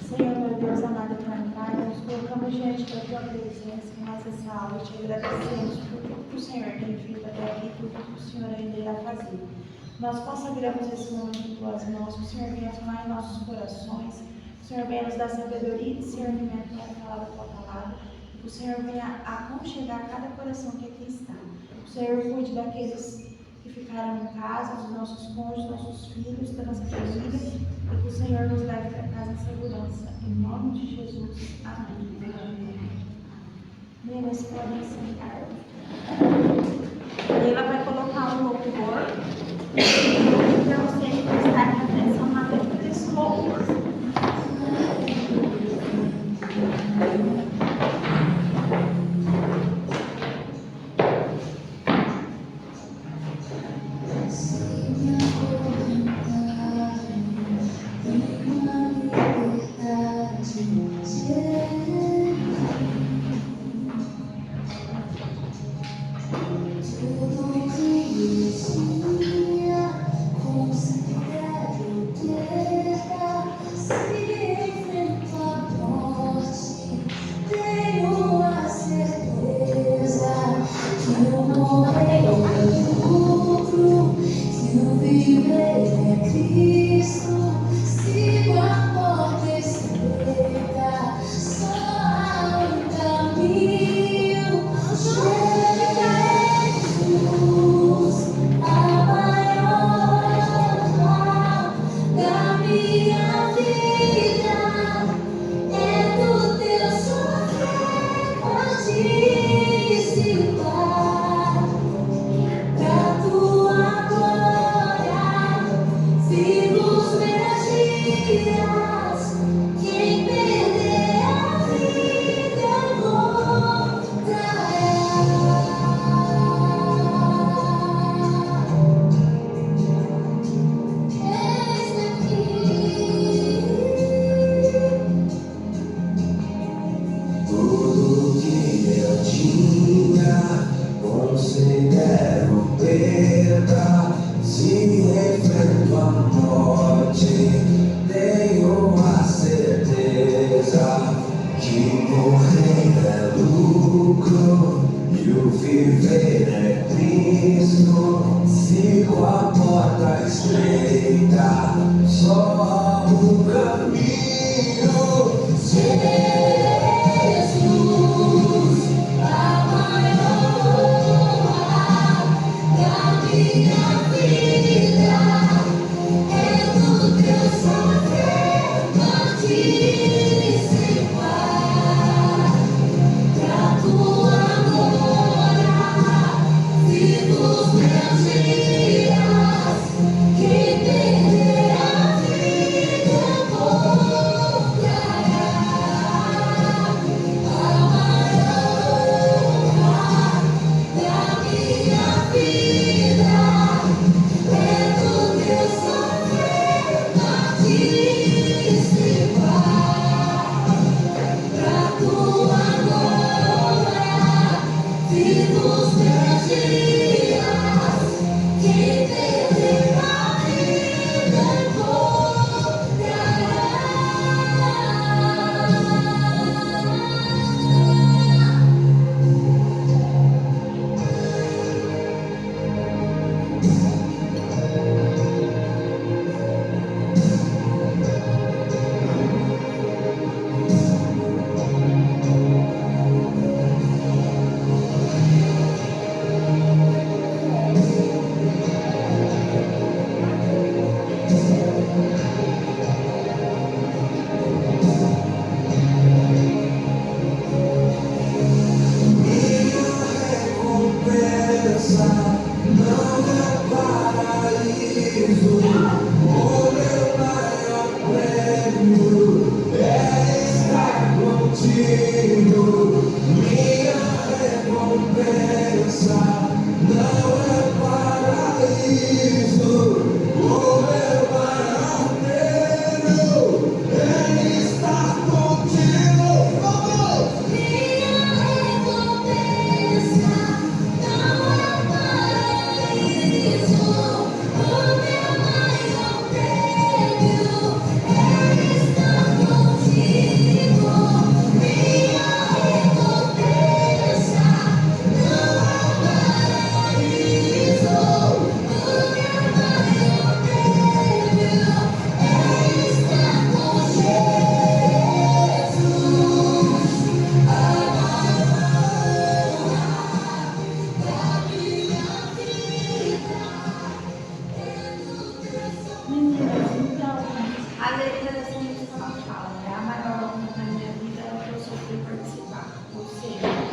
Senhor, meu Deus amado e Pai, nós colocamos diante da Tua presença mais essa aula e te agradecemos por tudo que o Senhor tem feito até aqui, por tudo que o Senhor ainda irá fazer. Nós consagramos esse momento em Tuas mãos, que o Senhor venha falar em nossos corações, que o Senhor venha nos dar sabedoria e discernimento para falar a Tua palavra, que o Senhor venha aconchegar cada coração que aqui está. O Senhor cuide daqueles que ficaram em casa, dos nossos cônjuges, nossos filhos, da nossa família, e que o Senhor nos leve para casa em segurança. Em nome de Jesus. Amém. Meninas, podem sentar. E ela vai colocar um louvor para você prestar atenção na letra desse louvor.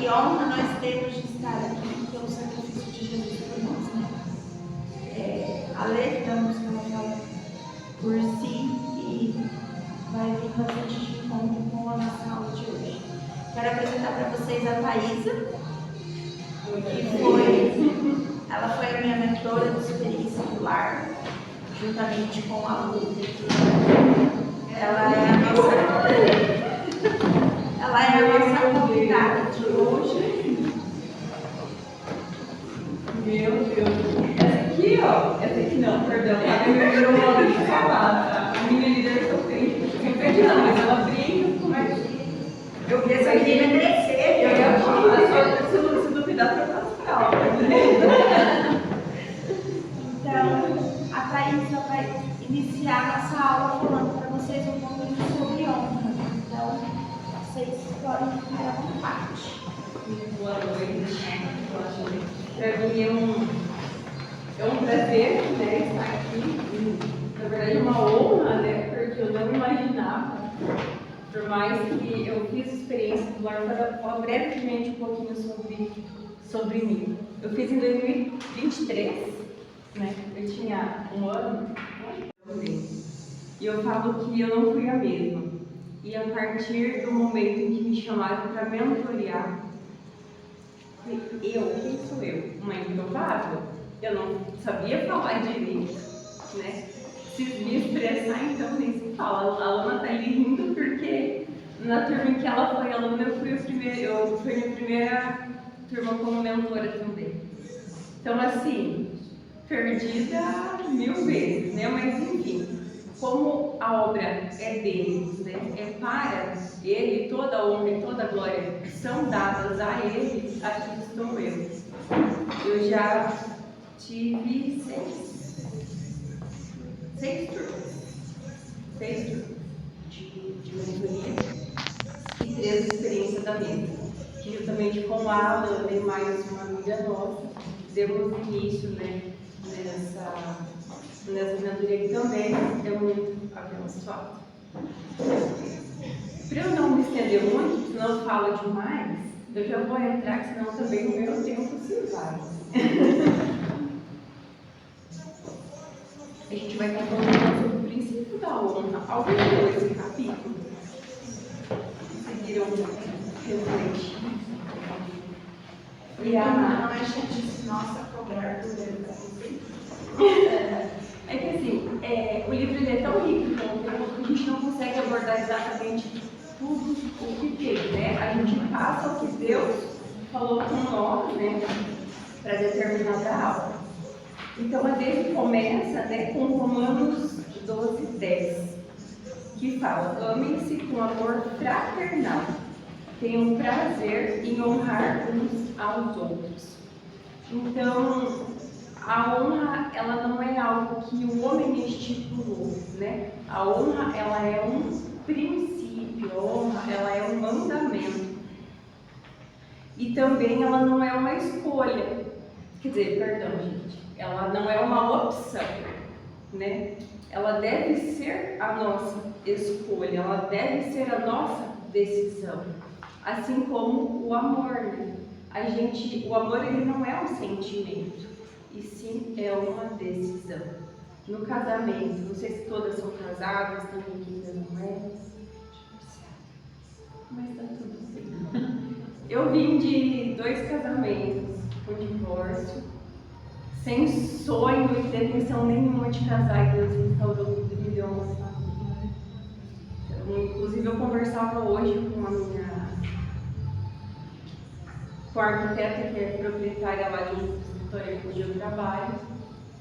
que honra nós temos de estar aqui, pelo sacrifício de Jesus por nós, né? A letra da música ela fala por si e vai vir bastante de encontro com a nossa aula de hoje. Quero apresentar para vocês a Thaísa, que ela foi a minha mentora de experiência do lar, juntamente com a Lu. Ela é a nossa convidada de hoje. Meu Deus. Essa aqui, ó. Essa aqui não, perdão. A minha virou uma linha de falar. A minha líder sofrente. Não perdi não, mas ela brinca com mais. Eu vi essa aqui vai crescer. Eu ia falar, se duvidar, para as fraldas. Então, a Thaísa vai iniciar nossa aula falando para vocês um pouquinho sobre honra. Então, vocês podem ficar à vontade. Boa noite. Para mim é um prazer, né, estar aqui. Na verdade é uma honra, né, porque eu não imaginava, por mais que eu fiz experiência do lar, para falar brevemente um pouquinho sobre mim. Eu fiz em 2023, né, eu tinha um ano, e eu falo que eu não fui a mesma. E a partir do momento em que me chamaram para mentorear, quem sou eu? Uma improvável? Eu não sabia falar direito, né? Se me expressar, então nem se fala. A Lana tá ali rindo porque na turma em que ela foi aluna, eu fui a primeira turma como mentora também. Então, assim, perdida 1000 vezes, né? Mas, enfim, como a obra é dele, né? É para ele, toda a honra e toda a glória são dadas a ele, aqui estou eu. Eu já tive 6 turmas de mentoria e 3 experiências da vida, que juntamente com a Alana e mais uma amiga nossa, demos início, né, nessa mentoria que também é muito abençoada. Para eu não me estender muito, senão eu falo demais, eu já vou entrar, senão também o meu tempo se vai. A gente vai estar falando sobre o princípio da honra. Alguém leu esse capítulo? Seguiram refletir. E a gente disse, nossa, cobrar por ele. É que assim, o livro ele é tão rico de conteúdo que a gente não consegue abordar exatamente tudo o que tem, né? A gente passa o que Deus falou com nós, né, para determinada aula. Então, a dele começa, né, com Romanos 12:10, que fala: amem-se com amor fraternal, tenham prazer em honrar uns aos outros. Então, a honra, ela não é algo que o homem estipulou, né? A honra, ela é um princípio, a honra, ela é um mandamento. E também ela não é uma escolha. Quer dizer, perdão, gente, ela não é uma opção, né? Ela deve ser a nossa escolha, ela deve ser a nossa decisão. Assim como o amor, né? O amor, ele não é um sentimento, e sim é uma decisão. No casamento, não sei se todas são casadas, tem quem ainda não é, mas tá tudo bem. Eu vim de 2 casamentos, um divórcio, sem sonho e pretensão nenhuma de casar, e Deus restaurou tudo e me deu uma família. Então, inclusive, eu conversava hoje com a arquiteta, que é proprietária lá de um escritório onde eu trabalho,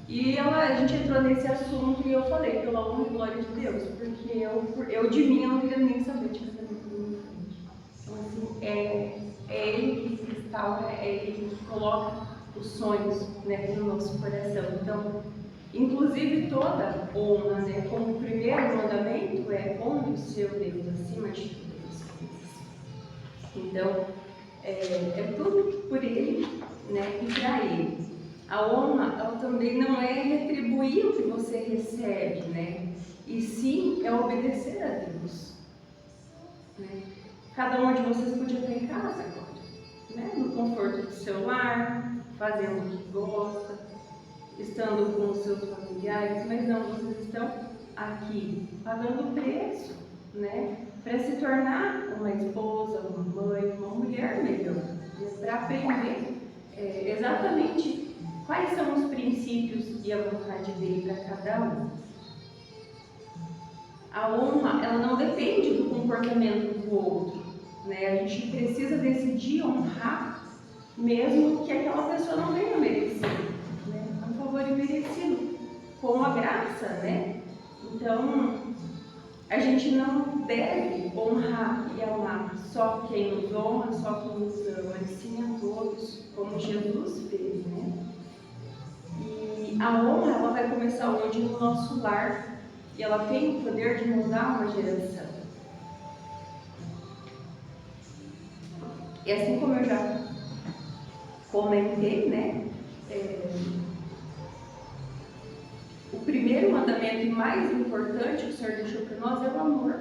e a gente entrou nesse assunto e eu falei, pela honra e glória de Deus, porque eu de mim eu não queria nem saber de casamento na minha frente. Então, assim, é Ele que restaura, é Ele que coloca os sonhos, né, no nosso coração. Então, inclusive toda honra, né, como o primeiro mandamento é honre o seu Deus acima de todas as coisas. Então, é tudo por Ele, né, e para Ele. A honra, ela também não é retribuir o que você recebe, né, e sim é obedecer a Deus. Né? Cada um de vocês podia estar em casa agora, né, no conforto do seu lar, fazendo o que gosta, estando com os seus familiares, mas não, vocês estão aqui pagando o preço, né, para se tornar uma esposa, uma mãe, uma mulher melhor, para aprender exatamente quais são os princípios e a vontade dele para cada um. A honra, ela não depende do comportamento do outro, né? A gente precisa decidir honrar, mesmo que aquela pessoa não tenha merecido, né? É um favor imerecido, com a graça, né? Então, a gente não deve honrar e amar só quem nos honra, só quem nos ama, e sim a todos, como Jesus fez, né? E a honra, ela vai começar hoje no nosso lar, e ela tem o poder de mudar uma geração. E assim como eu já comentei, né? O primeiro mandamento e mais importante que o Senhor deixou para nós é o amor.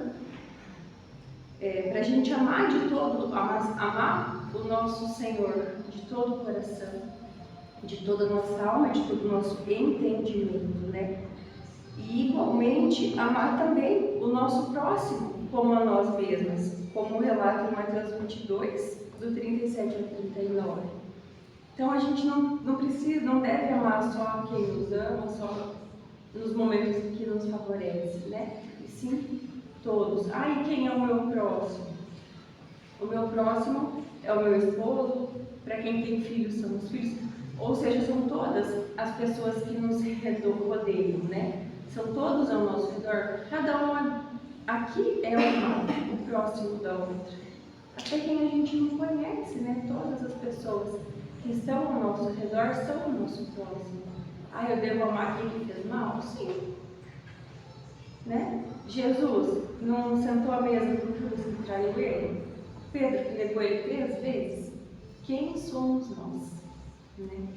Para a gente amar de todo, amar o nosso Senhor de todo o coração, de toda a nossa alma, de todo o nosso entendimento, né? E igualmente amar também o nosso próximo como a nós mesmas, como relata em Mateus 22, do 37 ao 39. Então a gente não deve amar só quem nos ama, só nos momentos em que nos favorece, né? E sim todos. E quem é o meu próximo? O meu próximo é o meu esposo, para quem tem filhos são os filhos, ou seja, são todas as pessoas que nos rodeiam, né? São todos ao nosso redor. Cada uma aqui é o próximo da outra. Até quem a gente não conhece, né? Todas as pessoas que estão ao nosso redor são o nosso próximo. Eu devo amar quem me fez mal? Sim. Né? Jesus não sentou à mesa com Judas que traiu ele? Pedro que negou ele 3 vezes? Quem somos nós? Né?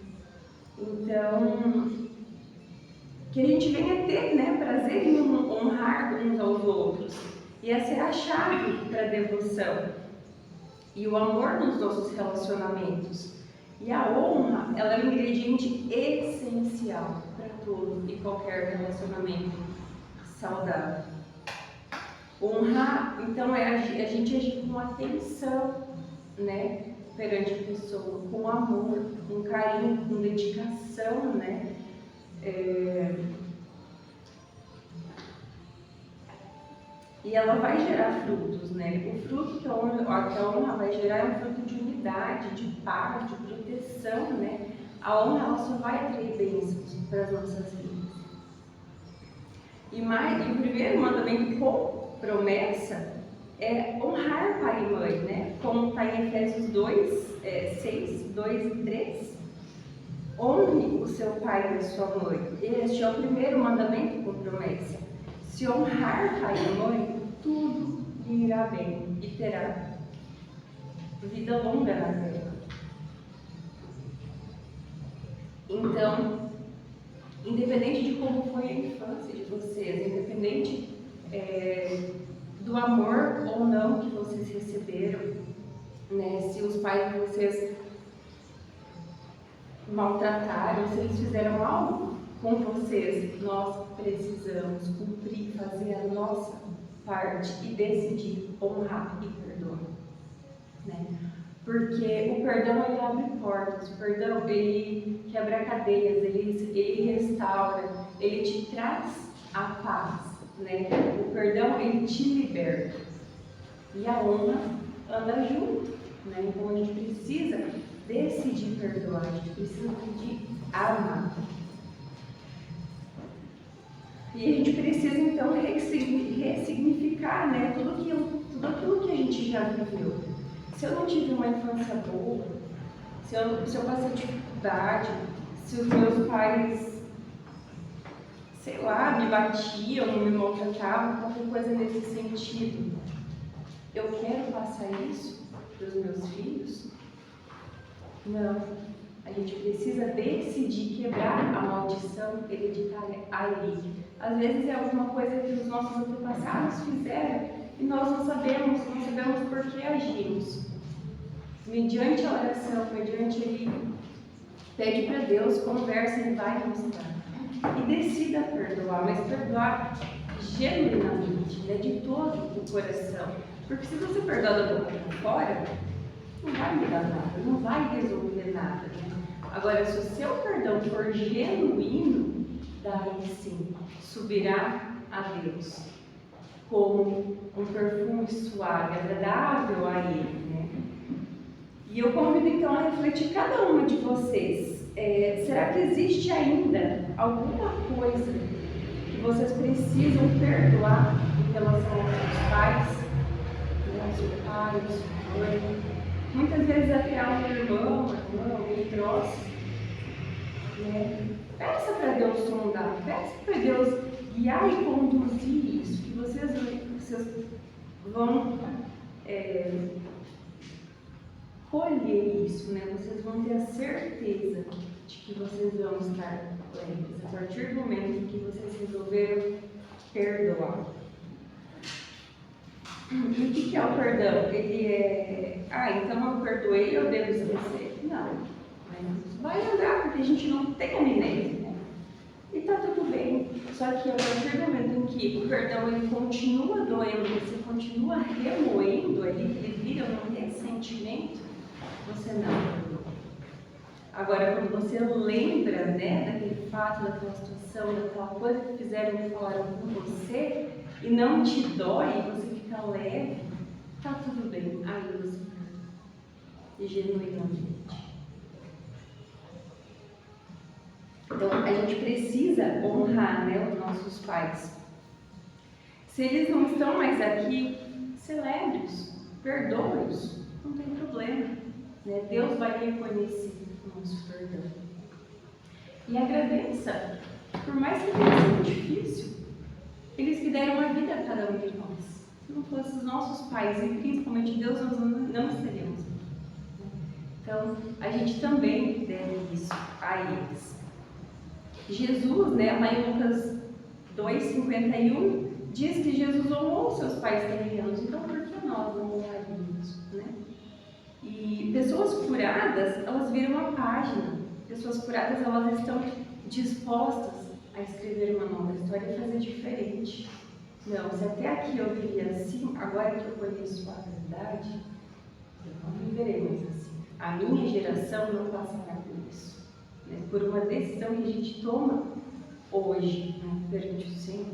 Então, que a gente venha ter, né, prazer em honrar uns aos outros. E essa é a chave para a devoção. E o amor nos nossos relacionamentos. E a honra, ela é um ingrediente essencial para todo e qualquer relacionamento saudável. Honrar, então, é a gente agir com atenção, né, perante a pessoa, com amor, com carinho, com dedicação, né? E ela vai gerar frutos, né? O fruto que a honra vai gerar é um fruto de unidade, de paz, de proteção, né? A honra, ela só vai atrair bênçãos para as nossas vidas. E o primeiro mandamento com promessa é honrar pai e mãe, né? Como está em Efésios 6, 2 e 3. Honre o seu pai e a sua mãe. Este é o primeiro mandamento com promessa. Se honrar pai e mãe, tudo lhe irá bem e terá vida longa na terra. Então, independente de como foi a infância de vocês, independente do amor ou não que vocês receberam, né? Se os pais de vocês maltrataram, se eles fizeram algo com vocês, nós precisamos cumprir, fazer a nossa parte e decidir honrar e perdoar, né? Porque o perdão, ele abre portas, o perdão, ele quebra cadeias, ele restaura, ele te traz a paz, né? O perdão, ele te liberta. E a honra anda junto, né? Então a gente precisa decidir perdoar, a gente precisa decidir amar. E a gente precisa então ressignificar, né, tudo aquilo que a gente já viveu. Se eu não tive uma infância boa, se eu passei dificuldade, se os meus pais, sei lá, me batiam, me maltratavam, qualquer coisa nesse sentido, eu quero passar isso para os meus filhos? Não. A gente precisa decidir quebrar a maldição hereditária ali. Às vezes é alguma coisa que os nossos antepassados fizeram e nós não sabemos por que agimos. mediante a oração, mediante ele pede para Deus, conversa, ele vai mostrar. E decida perdoar, mas perdoar genuinamente, né, de todo o coração. Porque se você perdoar da boca para fora, não vai mudar nada, não vai resolver nada. Né? Agora, se o seu perdão for genuíno, daí sim subirá a Deus como um perfume suave, agradável a Ele. Né? E eu convido então a refletir cada uma de vocês. Será que existe ainda alguma coisa que vocês precisam perdoar em relação aos seus pais, ao seu pai, à sua mãe? Muitas vezes até a um irmão, alguém próximo. Né? Peça para Deus sondar, peça para Deus guiar e conduzir isso, que vocês vão colher isso, né? Vocês vão ter a certeza de que vocês vão estar leves a partir do momento em que vocês resolveram perdoar. E o que é o perdão? Ele então eu perdoei, eu devo esquecer? Não. Vai andar, porque a gente não tem amnésia, né? E tá tudo bem. Só que a partir do momento em que o perdão ele continua doendo, você continua remoendo ele vira um ressentimento, você não perdoa. Agora, quando você lembra, né, daquele fato, daquela situação, daquela coisa que fizeram e falaram com você, e não te dói, você fica leve, tá tudo bem. Aí você perdoa. E genuinamente. Então, a gente precisa honrar, né, os nossos pais. Se eles não estão mais aqui, celebre-os, perdoe-os, não tem problema. Né? Deus vai reconhecer o nosso perdão. E agradeça, por mais que tenha sido difícil, eles que deram a vida a cada um de nós. Se não fossem os nossos pais, e principalmente Deus, nós não estaríamos aqui. Então, a gente também deve isso a eles. Jesus, né, lá em Lucas 2,51, diz que Jesus honrou seus pais terrenos, então por que nós não honraríamos, né? E pessoas curadas, elas viram a página, pessoas curadas, elas estão dispostas a escrever uma nova história e fazer diferente. Não, se até aqui eu vivia assim, agora que eu conheço a verdade, eu não viverei mais assim. A minha geração não passará por isso. Né, por uma decisão que a gente toma hoje, né, perante o Senhor.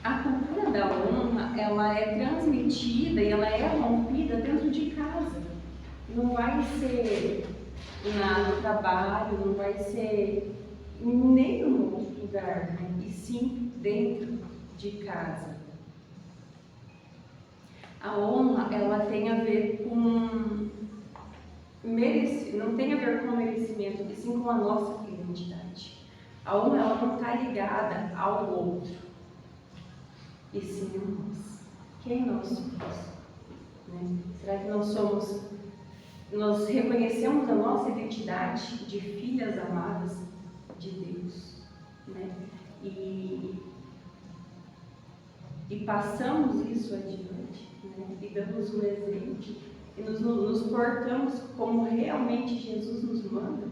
A cultura da honra, ela é transmitida e ela é rompida dentro de casa. Não vai ser no trabalho, não vai ser em nenhum outro lugar, né, e sim dentro de casa. A honra, ela tem a ver com não tem a ver com merecimento, e sim com a nossa identidade. A honra, ela não está ligada ao outro, e sim a nós. Quem nós somos? Né? Será que nós reconhecemos a nossa identidade de filhas amadas de Deus? Né? E passamos isso adiante, né? E damos um exemplo, e nos portamos como realmente Jesus nos manda,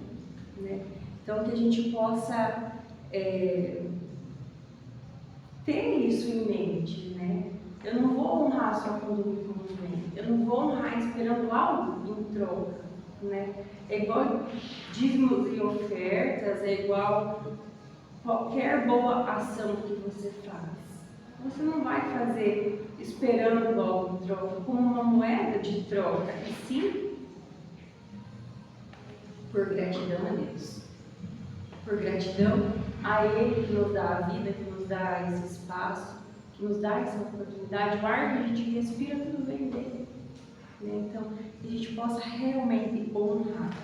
né? Então, que a gente possa ter isso em mente, né? Eu não vou honrar só quando me convém, eu não vou honrar esperando algo em troca, né? É igual dízimos e ofertas, é igual qualquer boa ação que você faz. Você não vai fazer esperando algo em troca, como uma moeda de troca, e sim por gratidão a Deus. Por gratidão a Ele que nos dá a vida, que nos dá esse espaço, que nos dá essa oportunidade. O ar que a gente respira, tudo vem dele. Né? Então, que a gente possa realmente honrar.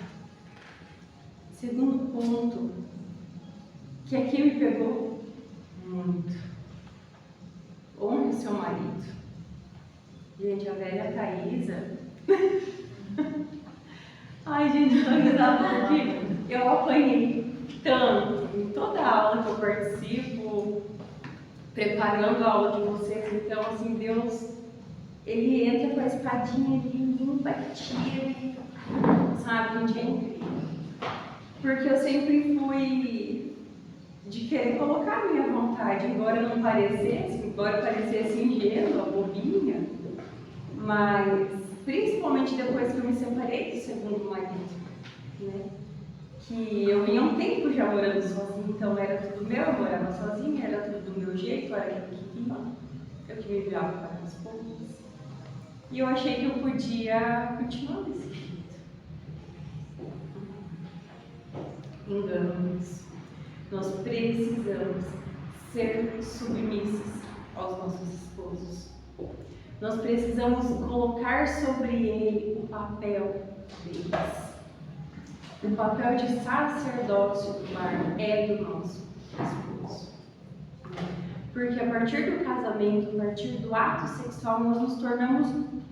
Segundo ponto, que aqui me pegou muito. Honre seu marido. Gente, a velha Thaisa. Ai, gente, tô risada aqui. Eu apanhei tanto em toda a aula que eu participo, preparando a aula de vocês. Então, assim, Deus ele entra com a espadinha, ele limpa, tira, sabe, gente, é incrível. Porque eu sempre fui de querer colocar a minha vontade, embora não parecesse, embora parecesse ingênua, bobinha, mas principalmente depois que eu me separei do segundo marido, né? Que eu vinha um tempo já morando sozinha, então era tudo meu, eu morava sozinha, era tudo do meu jeito, era eu que queria, eu que me virava para as poucas. E eu achei que eu podia continuar desse jeito. Enganos. Nós precisamos ser submissos aos nossos esposos. Nós precisamos colocar sobre ele o papel deles. O papel de sacerdócio do lar é do nosso esposo. Porque a partir do casamento, a partir do ato sexual, nós nos tornamos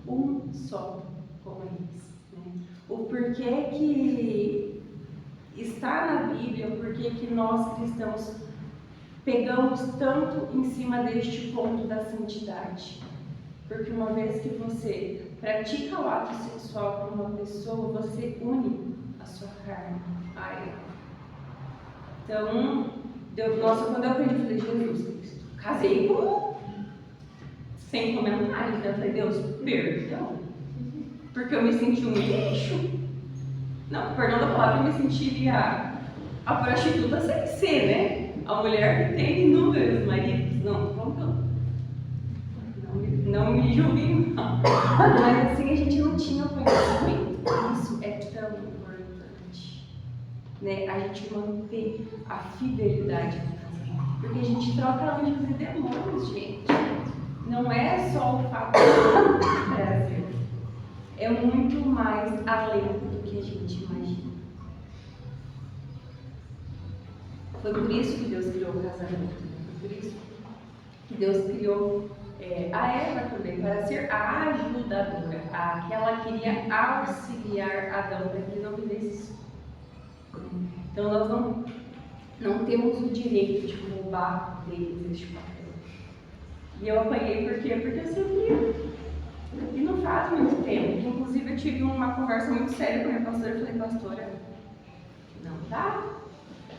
um só com eles. Né? O porquê que está na Bíblia, o porquê que nós cristãos pegamos tanto em cima deste ponto da santidade. Porque uma vez que você pratica o ato sexual com uma pessoa, você une a sua carne a ela. Então, quando eu aprendi, eu falei, Jesus Cristo, casei com sem comentários, né? Eu falei, Deus, perdão, porque eu me senti um lixo. Não, perdão da palavra, eu me sentiria a prostituta sem ser, né? A mulher que tem inúmeros maridos. Não, não me julguem, não. Mas assim, a gente não tinha conhecimento. Isso é tão importante, né? A gente manter a fidelidade no casamento. Porque a gente troca anjos e demônios, gente. Não é só o fato de prazer. É muito mais além do que a gente imagina. Foi por isso que Deus criou o casamento. Foi por isso que Deus criou a Eva também, para ser a ajudadora, que ela queria auxiliar Adão para que ele não vivesse só. Então nós não temos o direito de roubar deles este papel. E eu apanhei por quê? Porque eu sempre, e não faz muito tempo, inclusive eu tive uma conversa muito séria com a minha pastora, eu falei, pastora, não dá.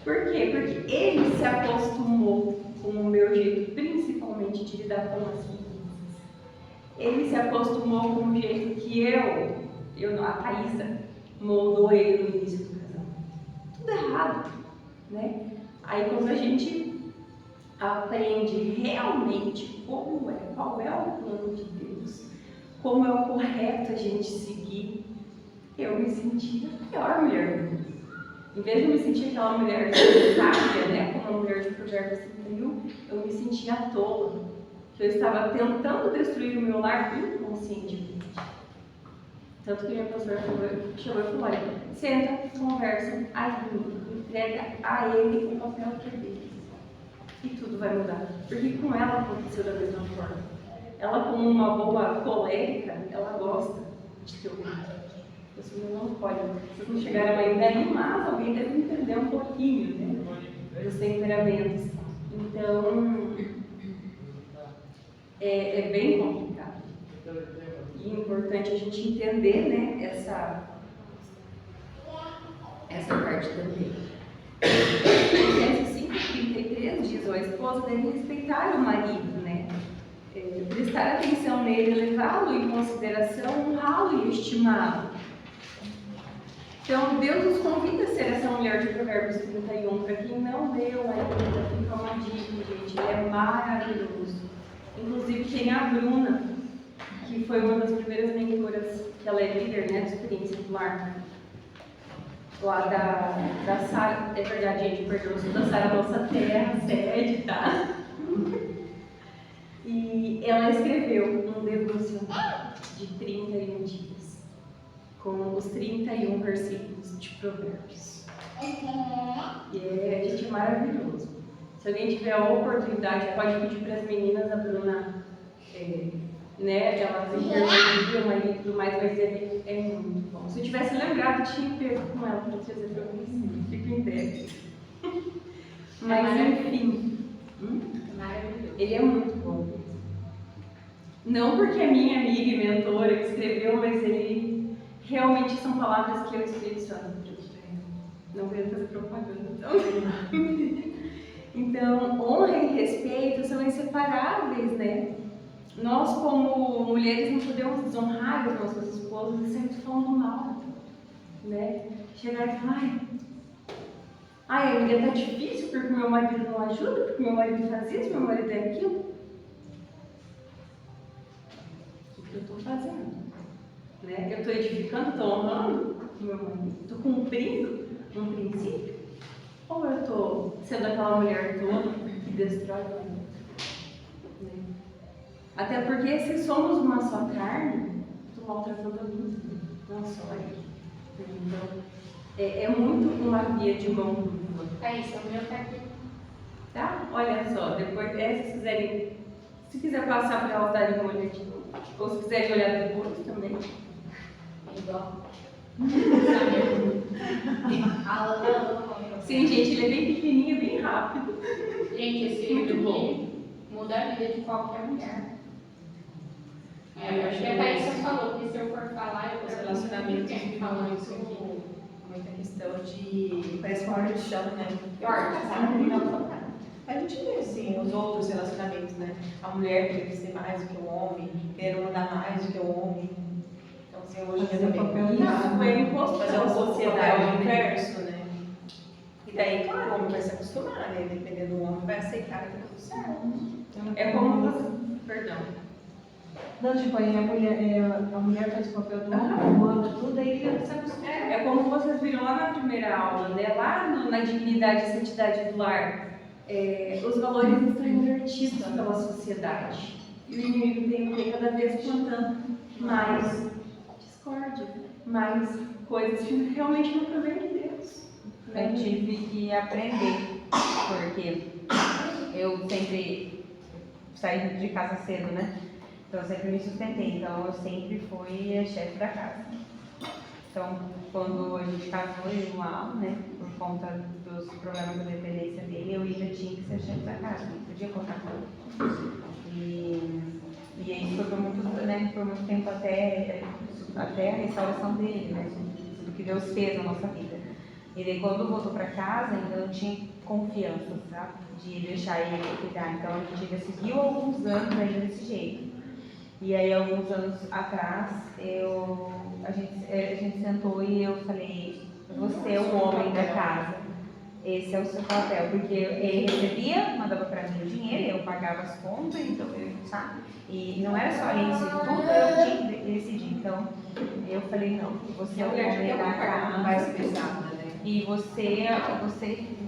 Por quê? Porque ele se acostumou com o meu jeito, principalmente de lidar com as finanças. Ele se acostumou com o jeito que a Thaísa, moldou ele no início do casamento. Tudo errado, né? Aí quando a gente aprende realmente qual é o plano de Deus, como é o correto a gente seguir, eu me senti a pior mulher do mundo. Em vez de eu me sentir aquela mulher sábia, né, como a mulher de Provérbios 31, eu me sentia tola, que eu estava tentando destruir o meu lar inconscientemente. Tanto que minha pastora chegou e falou, olha, senta, conversa, ajuda, entrega a ele o papel que é dele. E tudo vai mudar. Porque com ela aconteceu da mesma forma. Ela, como uma boa colérica, ela gosta de ter o você não pode, vocês não chegaram ainda aí, mas alguém deve entender um pouquinho, né, dos temperamentos. Então, é bem complicado. E é importante a gente entender, né, essa parte também. Efésios 5:33 diz, a esposa deve respeitar o marido, né, prestar atenção nele, levá-lo em consideração, honrá-lo e estimá-lo. Então, Deus nos convida a ser essa mulher de Provérbios 31. Para quem não leu ainda, fica uma dica, gente. Ele é maravilhoso. Inclusive, tem a Bruna, que foi uma das primeiras mentoras, que ela é líder, né, de experiência do lar. Lá da Sara, é verdade, gente, perdão, eu sou da Sara Nossa Terra, sede, tá? E ela escreveu um devocional de 31 dias. Com os 31 versículos de Provérbios. E é maravilhoso. Se alguém tiver a oportunidade, pode pedir para as meninas, a Bruna, né, elas intermediam ali e tudo mais, mas ele é muito bom. Se eu tivesse lembrado, tinha pego com ela para fazer para você. Fico em pé. Mas enfim, ele é muito bom. Não porque é minha amiga e mentora que escreveu, mas ele realmente são palavras que eu Espírito Santo não quero fazer propaganda. Então, honra e respeito são inseparáveis, né? Nós, como mulheres, não podemos desonrar as nossas esposas e sempre falando mal, né? Chegar e falar, ai, a vida tá difícil porque meu marido não ajuda, porque meu marido faz isso, meu marido é aquilo. O que eu estou fazendo? Né? Eu estou edificando, estou honrando o meu marido, estou cumprindo um princípio? Ou eu estou sendo aquela mulher toda que destrói o marido? Né? Até porque se somos uma só carne, estou maltratando a mim, não só ele. Então, é muito uma via de mão dupla. É isso, o meu tá aqui. Tá? Olha só, depois, se quiserem, se quiser passar para elas darem uma olhadinha, ou se quiserem olhar depois também. Igual. Sim, gente, ele é bem pequenininho, bem rápido. Gente, esse Muito livro bom. aqui muda a vida de qualquer mulher. Eu acho que a Thaísa falou que se eu for falar, eu Os vou relacionamentos tempo ficam falando muito, sobre muita questão de. Parece uma hora de chão, né? A gente vê, assim, os outros relacionamentos, né? A mulher querer ser mais do que o homem, querer mandar mais do que o homem. Então, assim, hoje em dia também. Isso é imposto Mas é pela uma sociedade sociedade, né? inverso, né? E daí, claro, o homem vai se acostumar, né? Dependendo do homem, vai aceitar que tá tudo certo. É como você. Perdão. Não, tipo, aí a mulher faz o papel do homem, manda tudo, aí ele se acostuma. É como vocês viram lá na primeira aula, né? Lá na dignidade e santidade do lar. Os valores estão invertidos pela sociedade. E o inimigo tem que cada vez plantando mais discórdia, mais coisas que realmente não provém de Deus. Eu tive que aprender, porque eu sempre saí de casa cedo, né? Então eu sempre me sustentei, então eu sempre fui a chefe da casa. Então, quando a gente casou, eu lá, né, por conta dos problemas da dependência dele, eu ainda tinha que ser chefe da casa, não podia contar com ele. E aí foi por muito tempo até a restauração dele, né, tudo que Deus fez na nossa vida. E daí quando voltou para casa, ainda não tinha confiança, sabe, de deixar ele cuidar. Então a gente ainda seguiu alguns anos ainda desse jeito. E aí, alguns anos atrás, a gente sentou e eu falei, você é o homem da casa, esse é o seu papel, porque ele recebia, mandava para mim o dinheiro, eu pagava as contas, então eu, sabe? E não era só isso, tudo eu tinha que decidir. Então, eu falei, não, você é o homem da casa, mais pesada, né? e você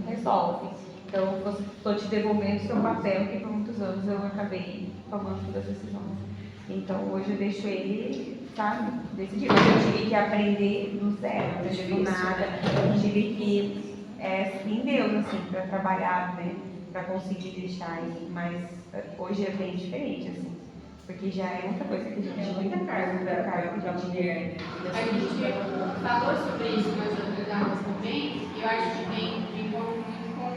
resolve. Então, estou te devolvendo o seu papel, que por muitos anos eu acabei tomando todas as decisões. Então, hoje eu deixo ele, sabe, decidir. Mas eu tive que aprender do zero, aprender do nada. Eu tive que em Deus, assim, para trabalhar, né, para conseguir deixar ele. Mas hoje é bem diferente, assim, porque já é muita coisa que a gente... É muita carga para a mulher, né? A gente falou sobre isso nas outras aulas também, e eu acho que tem envolve muito com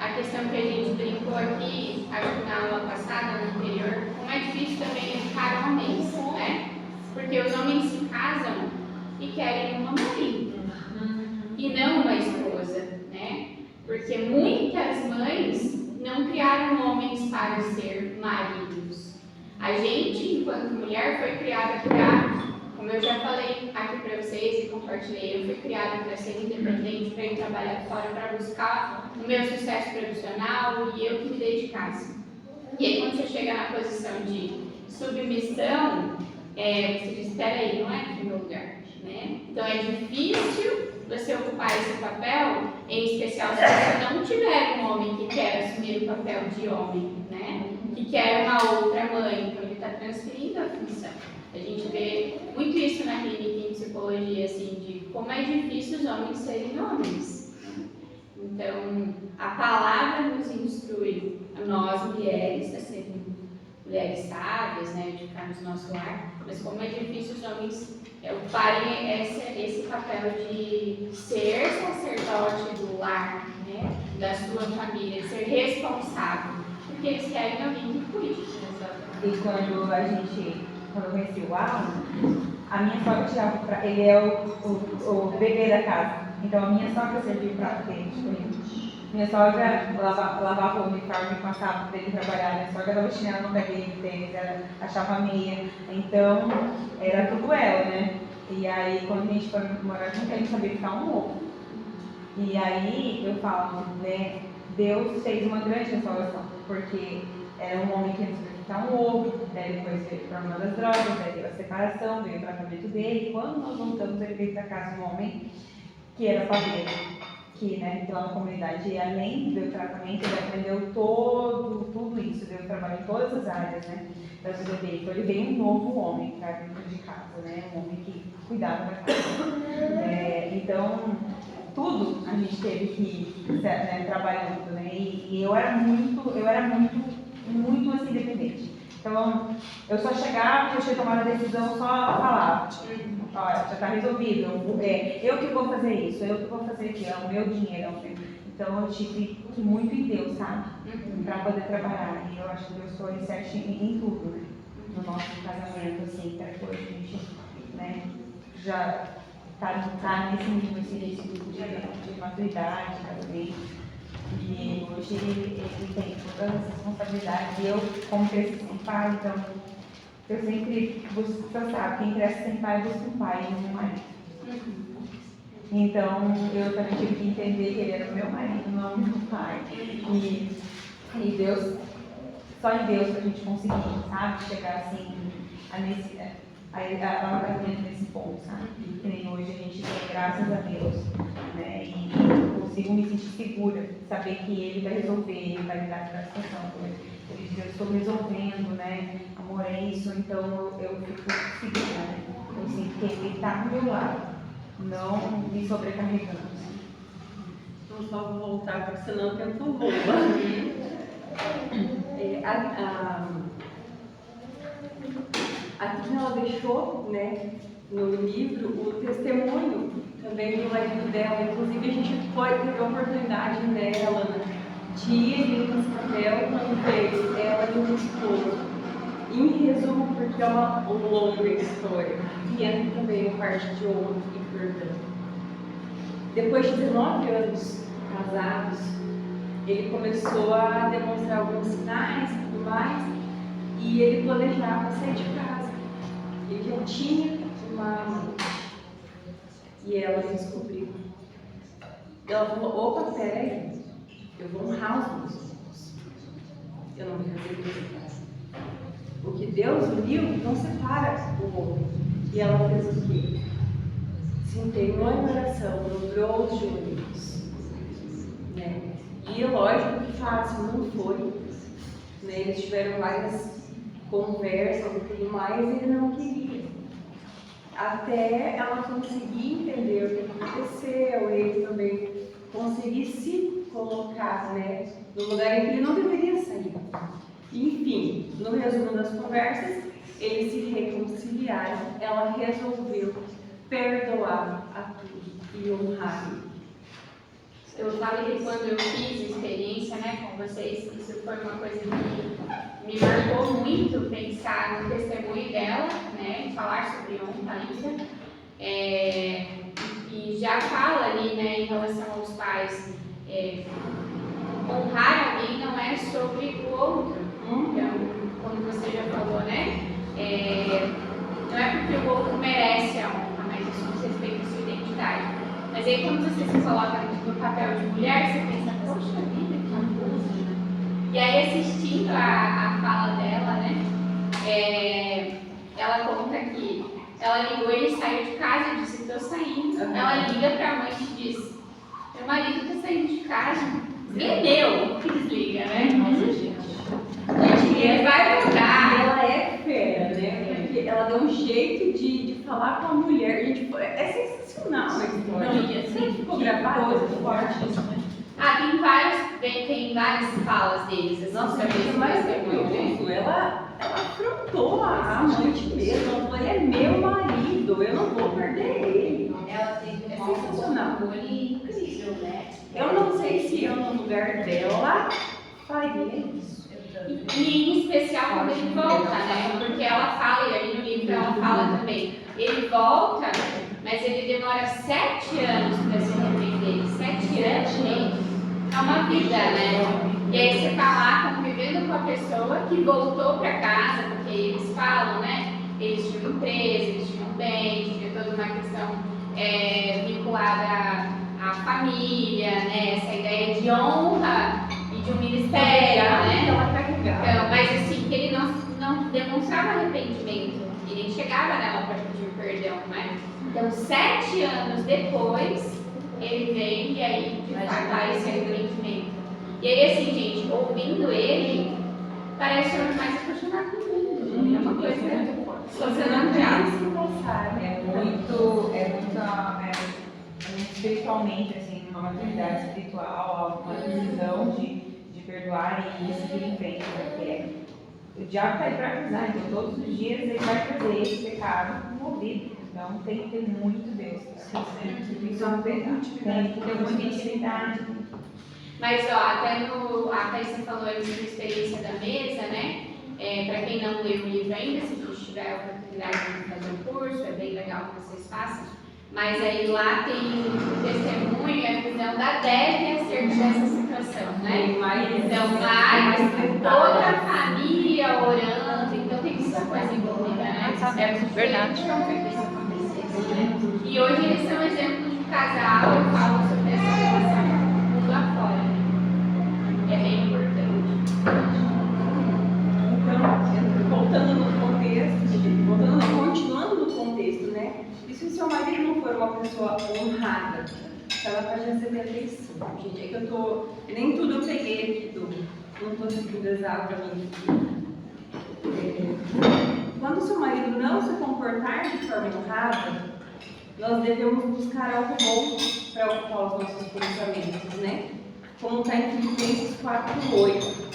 a questão que a gente brincou aqui, acho que na aula passada, no anterior, como é difícil também educar homens, né? Porque os homens se casam e querem uma mãe, e não uma esposa, né? Porque muitas mães não criaram homens para ser maridos. A gente, enquanto mulher, foi criada para, como eu já falei aqui para vocês e compartilhei, eu fui criada para ser independente, para ir trabalhar fora, para buscar o meu sucesso profissional e eu que me dedicasse. E aí, quando você chega na posição de submissão, você diz, espera aí, não é aqui o meu lugar, né? Então é difícil você ocupar esse papel, em especial se você não tiver um homem que quer assumir o papel de homem, né? Que quer uma outra mãe, então ele está transferindo a função. A gente vê muito isso na clínica em psicologia, assim, de como é difícil os homens serem homens. Então, a palavra nos instrui a nós, mulheres, a sermos mulheres sábias, né, de ficarmos no nosso lar, mas como é difícil os homens ocuparem esse papel de ser sacerdote do lar, né, da sua família, de ser responsável. porque eles querem alguém que cuide. E quando eu conheci o Alan, a minha sogra tirava pra ele é o bebê da casa. Então a minha sogra servia o prato dele, minha sogra lavava o uniforme e passava para ele trabalhar. Minha sogra dava chinelo no pé dele, tênis, ela achava meia. Então era tudo ela, né? E aí quando a gente foi morar junto, a gente sabia ficar um ovo. E aí eu falo, né? Deus fez uma grande restauração, porque era um homem que antes veio ficar um ovo, daí depois veio para uma das drogas, daí veio a separação, veio o tratamento dele. E quando nós voltamos, ele veio para casa um homem que era padeiro, que, né, lá na comunidade, e além do tratamento, ele aprendeu tudo isso, deu trabalho em todas as áreas, né, da vida dele. Então ele veio um novo homem para dentro de casa, né, um homem que cuidava da casa. Então, tudo a gente teve que ir, né, trabalhando, né, e eu era muito assim, dependente. Então, eu só chegava, eu tinha tomado a decisão, só falava, olha, já está resolvido, eu que vou fazer isso, eu que vou fazer aquilo, é o meu dinheiro. Então, eu tive muito em Deus, sabe? Para poder trabalhar. E eu acho que Deus foi certo em tudo, né? No nosso casamento, assim, até hoje a gente, né, já tá nesse nível, assim, de maturidade, casamento. E hoje ele tem todas as responsabilidades. E eu, como cresci sem pai, então eu sempre busco, sabe, quem cresce sem pai busca um pai e um marido. Então eu também tive que entender que ele era o meu marido, não o meu pai. E Deus, só em Deus que a gente conseguir, sabe, chegar assim nesse ponto, sabe? Que nem hoje a gente tem, graças a Deus, né? E consigo me sentir segura, saber que Ele vai resolver, Ele vai me dar aquela situação. Ele diz, eu estou resolvendo, né? Amor, é isso, então eu fico segura, né? Eu sinto que Ele está do meu lado, não me sobrecarregando. Então só vou voltar, porque senão o tempo voa. Aqui ela deixou, né, no livro, o testemunho também do marido dela. Inclusive, a gente teve a oportunidade dela, né, de ir em Cascavel quando veio ela e o esposo. Em resumo, porque é uma longa história, e entra também a parte de honra e perdão. Depois de 19 anos casados, ele começou a demonstrar alguns sinais e tudo mais, e ele planejava sair de casa. Ele já tinha uma amante, e ela descobriu. Ela falou, opa, peraí, eu vou honrar os meus irmãos. Eu não me casei com esse cara. O que Deus uniu não separa o homem. E ela fez o quê? Se empenhou em oração, dobrou os joelhos. Né? E lógico que fácil não foi. Né? Eles tiveram várias conversas e tudo mais, e ele não queria. Até ela conseguir entender o que aconteceu, ele também conseguir se colocar, né, no lugar em que ele não deveria sair. Enfim, no resumo das conversas, eles se reconciliaram, ela resolveu perdoar a tudo e honrar ele. Eu falei que quando eu fiz experiência, né, com vocês, isso foi uma coisa que me marcou muito, pensar no testemunho dela, né, falar sobre honra ainda. E já fala ali, né, em relação aos pais, honrar alguém não é sobre o outro. Então, como você já falou, né, não é porque o outro merece a honra, mas isso diz respeito à sua identidade. Mas aí quando você se coloca no papel de mulher, você pensa, poxa vida, que coisa, né? E aí assistindo a fala dela, né, ela conta que ela ligou, ele saiu de casa e disse, estou saindo. Ela liga para a mãe e diz, meu marido está saindo de casa. E é meu que desliga, né? Nossa, gente. Ele vai mudar. Ela é fera, né? Porque ela deu um jeito de falar com a mulher. Gente, é sensacional a história. Não, e assim, ficou gravado. Forte isso, né? Tem várias falas deles. Assim, Nossa, sobre mas esse é mais testemunho, né? curioso. Ela afrontou a amante mesmo. Ela falou, ele é meu marido, eu não vou perder ele. Ela teve É sensacional. controle incrível, né? Eu não sei se eu, no lugar dela, faria isso. E em especial quando ele volta, né? Porque ela fala, e ali no livro ela fala também, ele volta, mas ele demora 7 anos para se arrepender. 7 anos, gente, é uma vida, né? E aí você tá lá convivendo com a pessoa que voltou para casa, porque eles falam, né? Eles tinham empresa, eles tinham bens, tinha toda uma questão vinculada à família, né? Essa ideia de honra e de um ministério, né? Então, mas assim, que ele não demonstrava arrependimento, e nem chegava nela para pedir perdão, né? Então, 7 anos depois, ele vem e aí de fato há esse arrependimento. E aí, assim, gente, ouvindo ele, parece ser mais apaixonado por mim. É uma coisa. Se você não espiritualmente, assim, uma maturidade espiritual, uma decisão de perdoar e seguir em frente, porque o diabo está aí para avisar, então todos os dias ele vai fazer esse pecado envolvido. Então tem que ter muito Deus. Tem que ter muita intimidade. Mas, ó, até a Thaís falou antes da experiência da mesa, né? Para quem não leu o livro ainda, se tiver a oportunidade de fazer um curso, é bem legal que vocês façam. Mas aí lá tem o testemunho e a visão da Débora acerca dessa situação, né? Então, mais toda a família orando, então tem muita coisa envolvida, né? É verdade. E hoje eles são exemplos de casal, eu falo sobre essa relação mundo afora. É bem importante. Então, continuando no contexto, né? E se o seu marido não for uma pessoa honrada, ela pode receber atenção. Gente, é que eu tô. Nem tudo eu peguei aqui não estou seguindo exatamente. Quando o seu marido não se comportar de forma honrada, nós devemos buscar algo bom para ocupar os nossos pensamentos, né? Como está em Filipenses 4:8.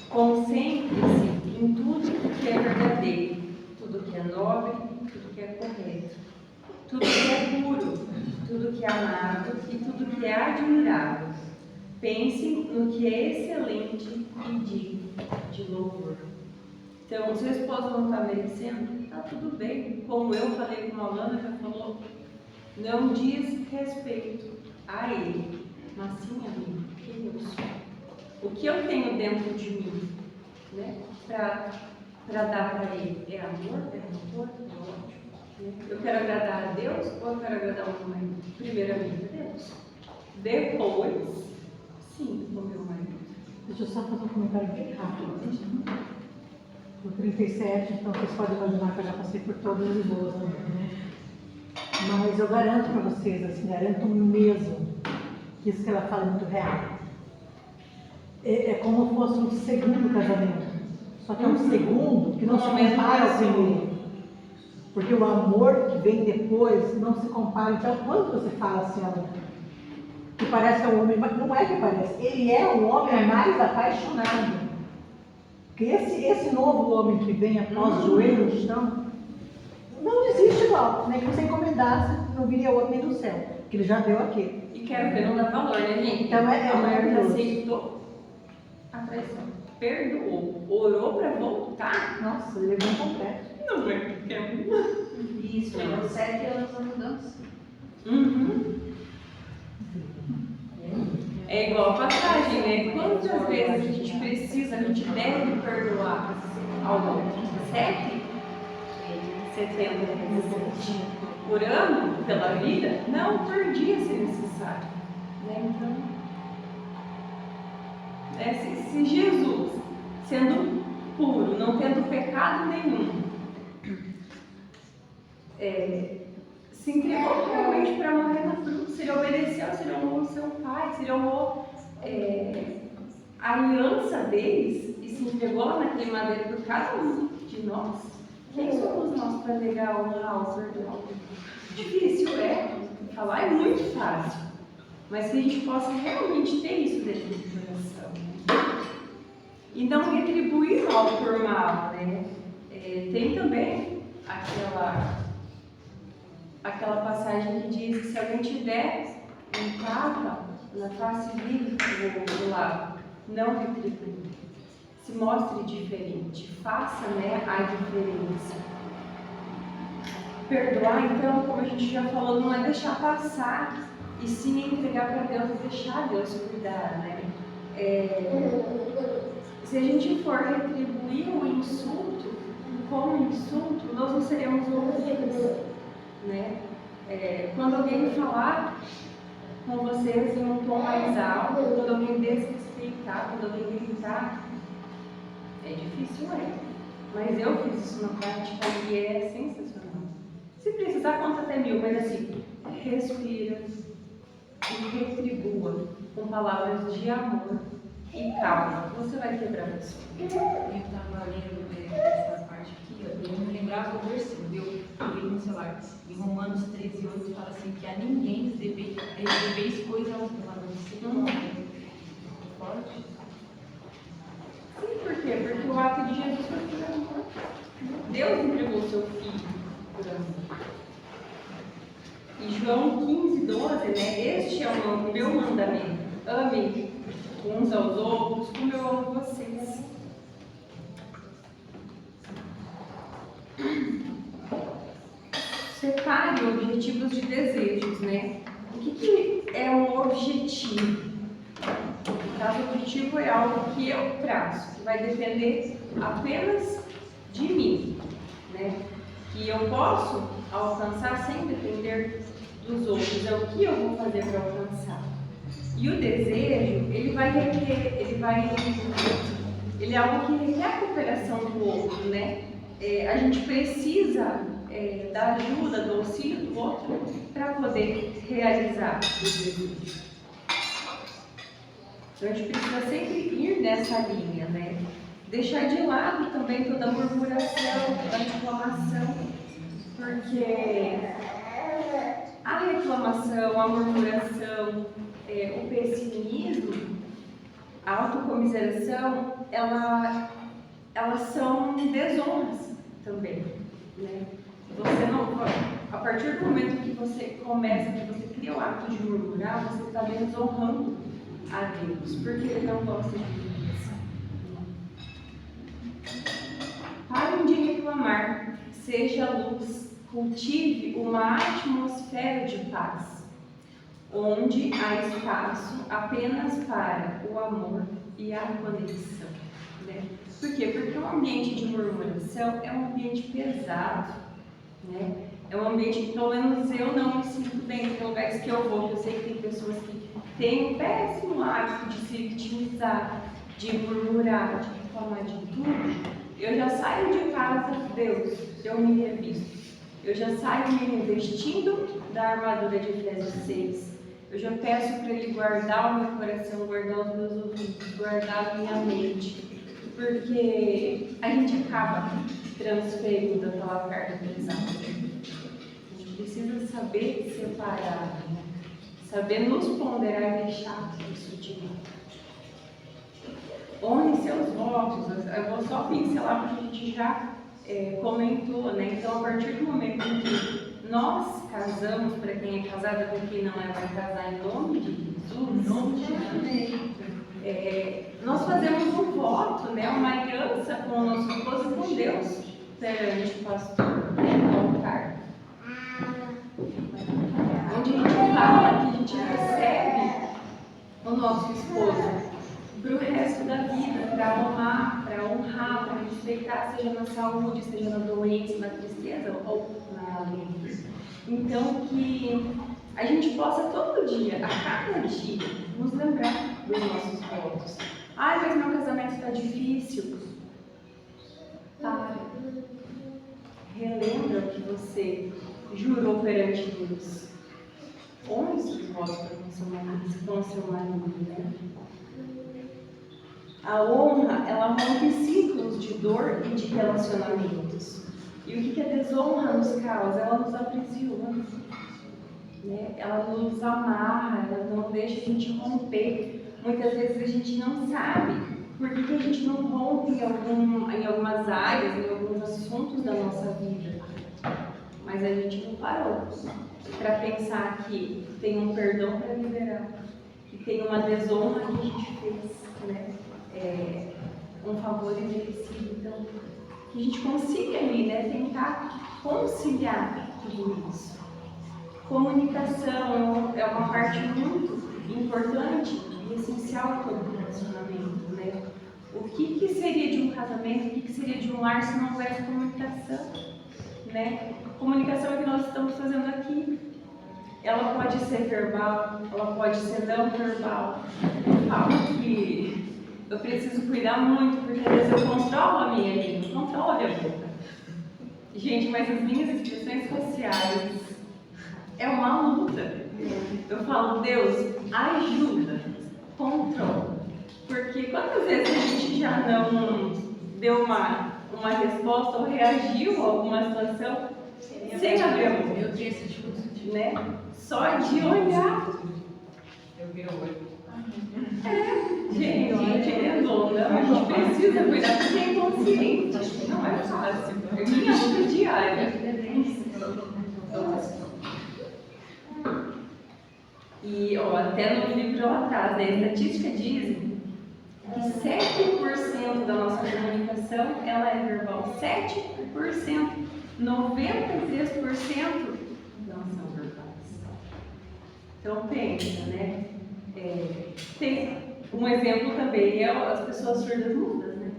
Concentre-se em tudo que é verdadeiro, tudo que é nobre, tudo que é correto, tudo que é puro, tudo que é amável e tudo que é admirável. Pense no que é excelente e digno de louvor. Então, se a esposa não está merecendo, está tudo bem. Como eu falei com a Alana, já falou, não diz respeito a ele, mas sim a mim, quem eu sou. O que eu tenho dentro de mim, né, para dar para ele? É amor? É amor? É ódio? Né? Eu quero agradar a Deus ou eu quero agradar o meu marido? Primeiramente a Deus. Depois, sim, o meu marido. Deixa eu só fazer um comentário bem rápido. No 37, então vocês podem imaginar que eu já passei por todas as boas também, né? Mas eu garanto para vocês, assim, garanto mesmo, que isso que ela fala é muito real. É como se fosse um segundo casamento. Só que é um segundo que não se compara ao primeiro. Porque o amor que vem depois não se compara. Então, quando você fala assim, que parece que é um homem, mas não é que parece, ele é o homem mais apaixonado. Porque esse novo homem que vem após o joelho no chão, não existe igual. Nem que você encomendasse, não viria outro nem do céu. Porque ele já deu aquele. E quero ver, não dá valor, né, gente? Então a mulher que maravilhoso. aceitou a traição, perdoou, orou para voltar. Nossa, ele levou um completo. Não é qualquer um. Isso, levou 7 anos a mudança. Uhum. É igual a passagem, né? Quantas vezes a gente precisa, a gente deve perdoar ao outro? 7? 70 vezes por ano, pela vida? Não, por dia, se necessário. Né? Então, se Jesus, sendo puro, não tendo pecado nenhum, se entregou realmente para morrer na cruz, se ele obedeceu, se ele honrou o seu pai, se ele honrou a aliança deles e se entregou lá naquele madeiro por cada um de nós, quem somos nós para negar, honrar o perdão? Difícil, falar é muito fácil, mas que a gente possa realmente ter isso dentro do coração, né? E não retribuir mal por mal, né? Tem também aquela passagem que diz que se alguém tiver um tapa na face livre do lado, não retribui. se mostre diferente, faça, né, a diferença. Perdoar, então, como a gente já falou, não é deixar passar, e sim entregar para Deus e deixar Deus cuidar, né? Se a gente for retribuir o insulto como insulto, nós não seremos ouvidos, né? Quando alguém falar com vocês em um tom mais alto, quando alguém desrespeitar, quando alguém gritar, é difícil, mas eu fiz isso na prática e é sensacional. Se precisar, conta até 1000, mas assim, respira e retribua com palavras de amor e calma. Você vai quebrar isso. Eu estava lendo essa parte aqui, eu não lembrava o versículo, eu li no celular. Em Romanos 13:8 fala assim, que a ninguém deveis coisa alguma, a não ser um homem. Pode? Sim, por quê? Porque o ato de Jesus foi por amor. Deus entregou o seu filho por amor. E João 15:12, né? Este é o meu mandamento. Amem uns aos outros como eu amo vocês. Separe objetivos de desejos, né? O que é um objetivo? No caso, o objetivo é algo que eu traço, que vai depender apenas de mim, né? Que eu posso alcançar sem depender dos outros. É o que eu vou fazer para alcançar. E o desejo, ele é algo que requer a cooperação do outro, né? A gente precisa da ajuda, do auxílio do outro para poder realizar o desejo. Então a gente precisa sempre ir nessa linha, né? Deixar de lado também toda a murmuração, toda a reclamação, porque a reclamação, a murmuração, o pessimismo, a autocomiseração, elas são desonras também, né? Você não, a partir do momento que você começa, que você cria o hábito de murmurar, você está desonrando a Deus, porque Ele não gosta de murmuração. Parem de reclamar, seja luz, cultive uma atmosfera de paz, onde há espaço apenas para o amor e a conexão, né? Por quê? Porque o ambiente de murmuração é um ambiente pesado, né? É um ambiente que, pelo menos, eu não me sinto bem. Tem lugares que eu vou, eu sei que tem pessoas que têm um péssimo hábito de se vitimizar, de murmurar, de reclamar de tudo. Eu já saio de casa, Deus, eu me revisto. Eu já saio me revestindo da armadura de Efésios 6. Eu já peço para Ele guardar o meu coração, guardar os meus ouvidos, guardar a minha mente. Porque a gente acaba transferindo aquela carga pesada. A gente precisa saber separar, né? Saber nos ponderar e deixar isso de mim. Honre seus votos. Eu vou só pincelar porque a gente já comentou, né? Então, a partir do momento em que nós casamos, para quem é casada, para quem não é, vai casar em nome de Jesus, nós fazemos um voto, né? Uma aliança com o nosso esposo e com Deus perante o pastor, no altar. Onde a gente fala que a gente recebe o nosso esposo para o resto da vida, para amar, para honrar, para respeitar, seja na saúde, seja na doença, na tristeza ou na alegria. Então, que a gente possa todo dia, a cada dia, nos lembrar dos nossos votos. Ai, mas meu casamento está difícil. Para. Relembra o que você jurou perante Deus. Honre seus votos com o seu marido, né? A honra, ela rompe ciclos de dor e de relacionamentos. E o que a desonra nos causa? Ela nos aprisiona, né? Ela nos amarra, ela não deixa a gente romper. Muitas vezes a gente não sabe por que a gente não rompe em algumas áreas, em alguns assuntos da nossa vida. Mas a gente não parou para pensar que tem um perdão para liberar, que tem uma desonra que a gente fez, né? Um favor valor imerecido. Então, que a gente consiga ali, né, tentar conciliar tudo isso. Comunicação é uma parte muito importante e essencial em todo relacionamento, né? O que seria de um casamento, o que seria de um lar se não houvesse comunicação, né? Comunicação é o que nós estamos fazendo aqui. Ela pode ser verbal, ela pode ser não verbal. Eu falo que eu preciso cuidar muito, porque às vezes eu controlo a minha língua, controlo a minha boca. Gente, mas as minhas expressões faciais é uma luta. Eu falo, Deus, ajuda, controla. Porque quantas vezes a gente já não deu uma resposta ou reagiu a alguma situação sem abrir a boca? Eu tenho essa dificuldade. Né? Só de olhar. Eu vi o olho. Gente, querendo, a gente precisa cuidar porque é inconsciente. Não é fácil. É minha luta diária. E ó, até no livro lá atrás, né, a estatística diz que 7% da nossa comunicação ela é verbal. 7%. 93% não são verbais. Então pensa, né? Tem um exemplo também, as pessoas surdas mudas, né?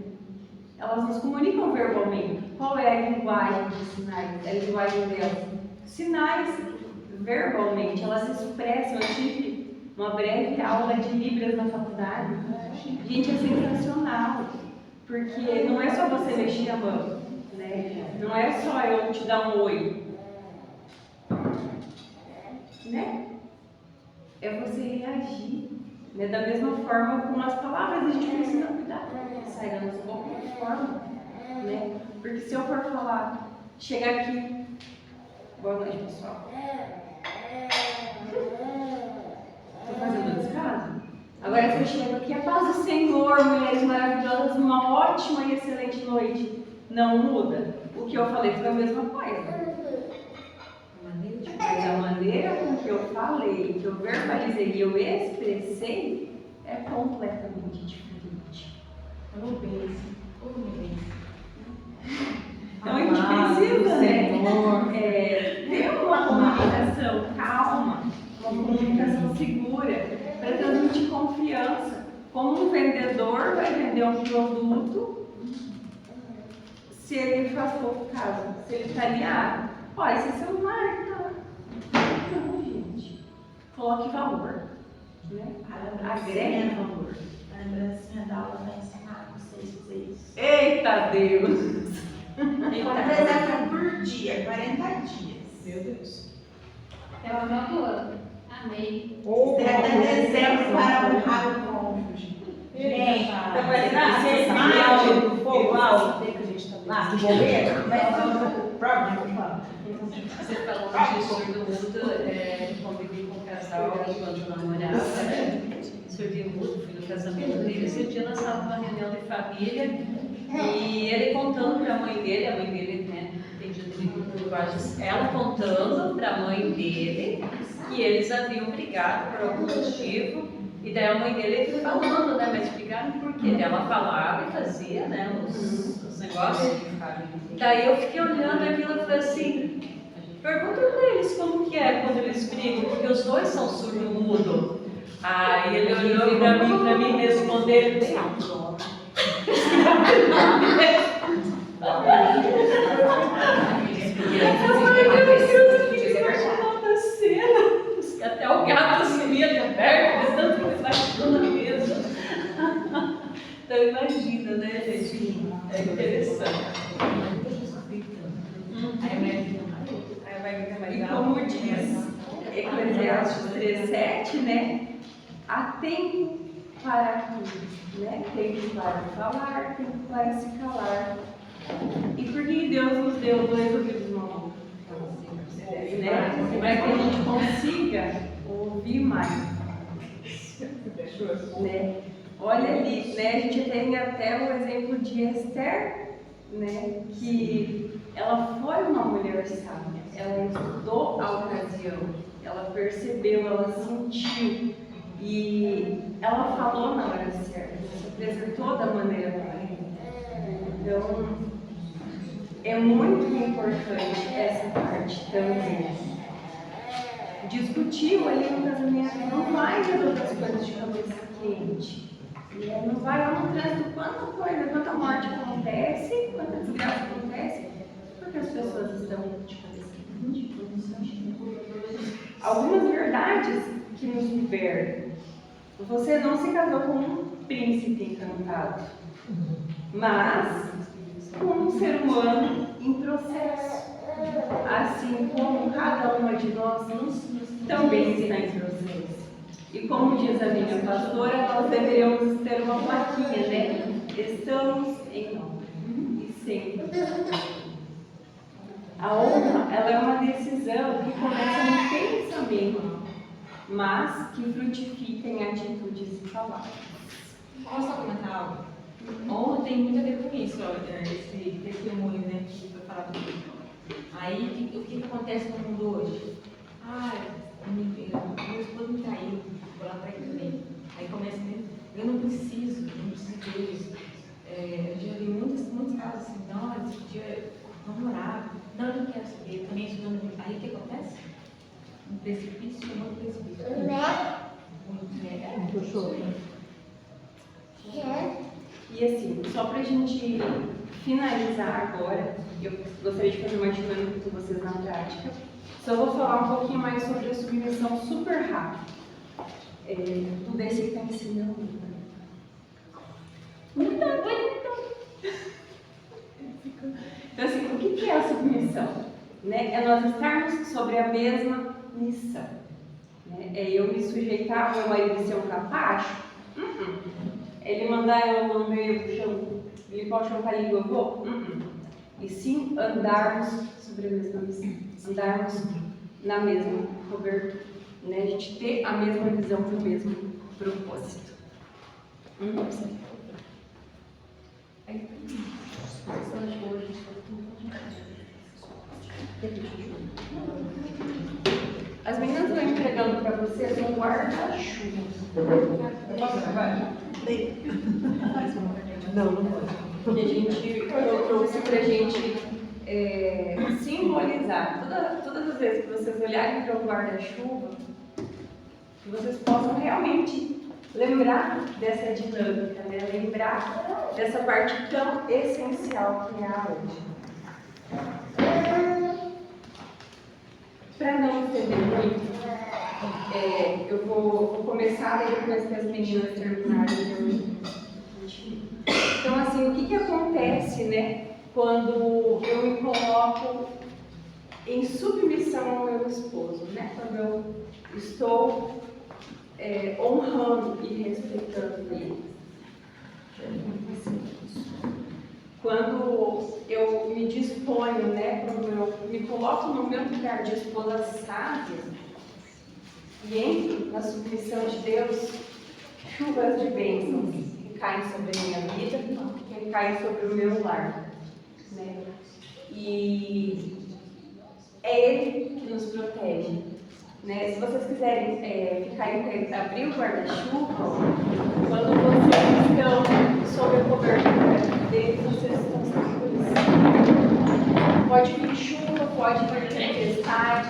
Elas nos comunicam verbalmente. Qual é a linguagem de sinais? A linguagem delas? Sinais, verbalmente, elas se expressam. Eu tive uma breve aula de Libras na faculdade. Gente, é sensacional, porque não é só você mexer a mão, né? Não é só eu te dar um oi, né? É você reagir, né? Da mesma forma com as palavras, a gente precisa cuidar, sai da nossa boca de forma, né? Porque se eu for falar, chegar aqui, boa noite, pessoal. Estou fazendo descaso? Agora se eu chego aqui, a paz do Senhor, mulheres maravilhosas, uma ótima e excelente noite. Não muda. O que eu falei foi a mesma coisa. Mas a maneira com que eu falei, que eu verbalizei e eu expressei é completamente diferente. Então a gente precisa, né, ter uma comunicação calma, uma comunicação segura, para transmitir confiança. Como um vendedor vai vender um produto se ele faz pouco caso, se ele está alinhado. Olha, esse celular que está lá. Não, gente. Coloque valor. Né? Agregue valor. A lembrancinha da aula vai ensinar vocês a fazer isso. Eita Deus! Quantas vezes por dia? 40 dias. Meu Deus. Até o final do ano. Amei. Até dezembro para honrar o cônjuge. Gente, Então vai dar maio, do fogo lá, lá, do bombeiro, vai Você falou de surdo mudo, convivi com um casal enquanto namorava, né? Surdo e mudo, fui no casamento deles. E um dia nós estávamos numa reunião de família e ele contando para a mãe dele, né? Entendi linguagens. Ela contando para a mãe dele que eles haviam brigado por algum motivo. E daí a mãe dele falando, né? Mas brigaram por quê? Ela falava e fazia, né? Os negócios. Daí eu fiquei olhando aquilo e falei assim, pergunta pra eles como que é quando eles brigam, porque os dois são surdo-mudo. Aí ele olhou pra mim responder, bem alto. Até o gato sumia de perto, de tanto que ele bateu na mesa. Então imagina, né, gente? É interessante. E como diz Eclesiastes 3:7, né? Há tempo para tudo, né? Tempo para falar, tempo para se calar. E por que Deus nos deu 2 ouvidos na mão? Né? Para que a gente consiga ouvir mais. Né? Olha ali, né? A gente tem até o exemplo de Esther, né? Que ela foi uma mulher sábia, ela estudou a ocasião, ela percebeu, ela sentiu e ela falou na hora certa, se apresentou da maneira correta. Então, é muito importante essa parte também. Discutiu ali no casamento, não vai resolver as coisas de cabeça quente. Não vai lá no trânsito, quanta morte acontece, quanta desgraça acontece, porque as pessoas estão de cabeça quente. Algumas verdades que nos libertam. Você não se casou com um príncipe encantado, mas com um ser humano em processo. Assim como cada uma de nós também está em processo. E como diz a minha pastora, nós deveríamos ter uma plaquinha, né? Estamos em honra e sempre. A honra, ela é uma decisão que começa no pensamento, mas que frutifica em atitudes e palavras. Posso só comentar algo? Honra tem muito a ver com isso, ó, esse testemunho, né, que foi falado aqui. Aí, o que acontece no mundo hoje? Meu esposo me traiu, vou lá trair também. Aí começa a dizer, eu não preciso deles. Eu já vi muitos casos assim, não, esse dia namorar, não, eu não quero saber, também estudando muito. Aí o que acontece? Um precipício, um outro precipício. Muito show. E assim, só pra gente finalizar agora, eu gostaria de fazer uma dinâmica com vocês na prática. Só vou falar um pouquinho mais sobre a submissão super rápido. Tudo esse que está ensinando. Então, assim, o que é a submissão? Né? É nós estarmos sobre a mesma missão. Né? É eu me sujeitar ao meu marido ser um capacho? Ele mandar eu lamber o chão, limpar o chão com a língua, eu vou? E sim andarmos sobre a mesma missão, andarmos na mesma cobertura, né? A gente ter a mesma visão com o mesmo propósito. As meninas estão entregando para vocês um guarda-chuva. Posso trabalhar? Não pode. Que eu trouxe para a gente simbolizar. Todas as vezes que vocês olharem para o guarda-chuva, que vocês possam realmente lembrar dessa dinâmica, né? Lembrar dessa parte tão essencial que é a hoje. Para não estender muito, eu vou começar depois que as meninas terminarem. Então, assim, o que acontece, né, quando eu me coloco em submissão ao meu esposo, né? Quando eu estou honrando e respeitando ele. Quando eu me disponho, né? Quando eu me coloco no meu lugar de esposa sábia e entro na submissão de Deus, chuvas de bênçãos que caem sobre a minha vida, que caem sobre o meu lar, né? E é Ele que nos protege, né? Se vocês quiserem ficar em pé, abrir o guarda-chuva, quando vocês estão sob a cobertura dele, vocês estão seguros. Pode vir chuva, pode vir tempestade,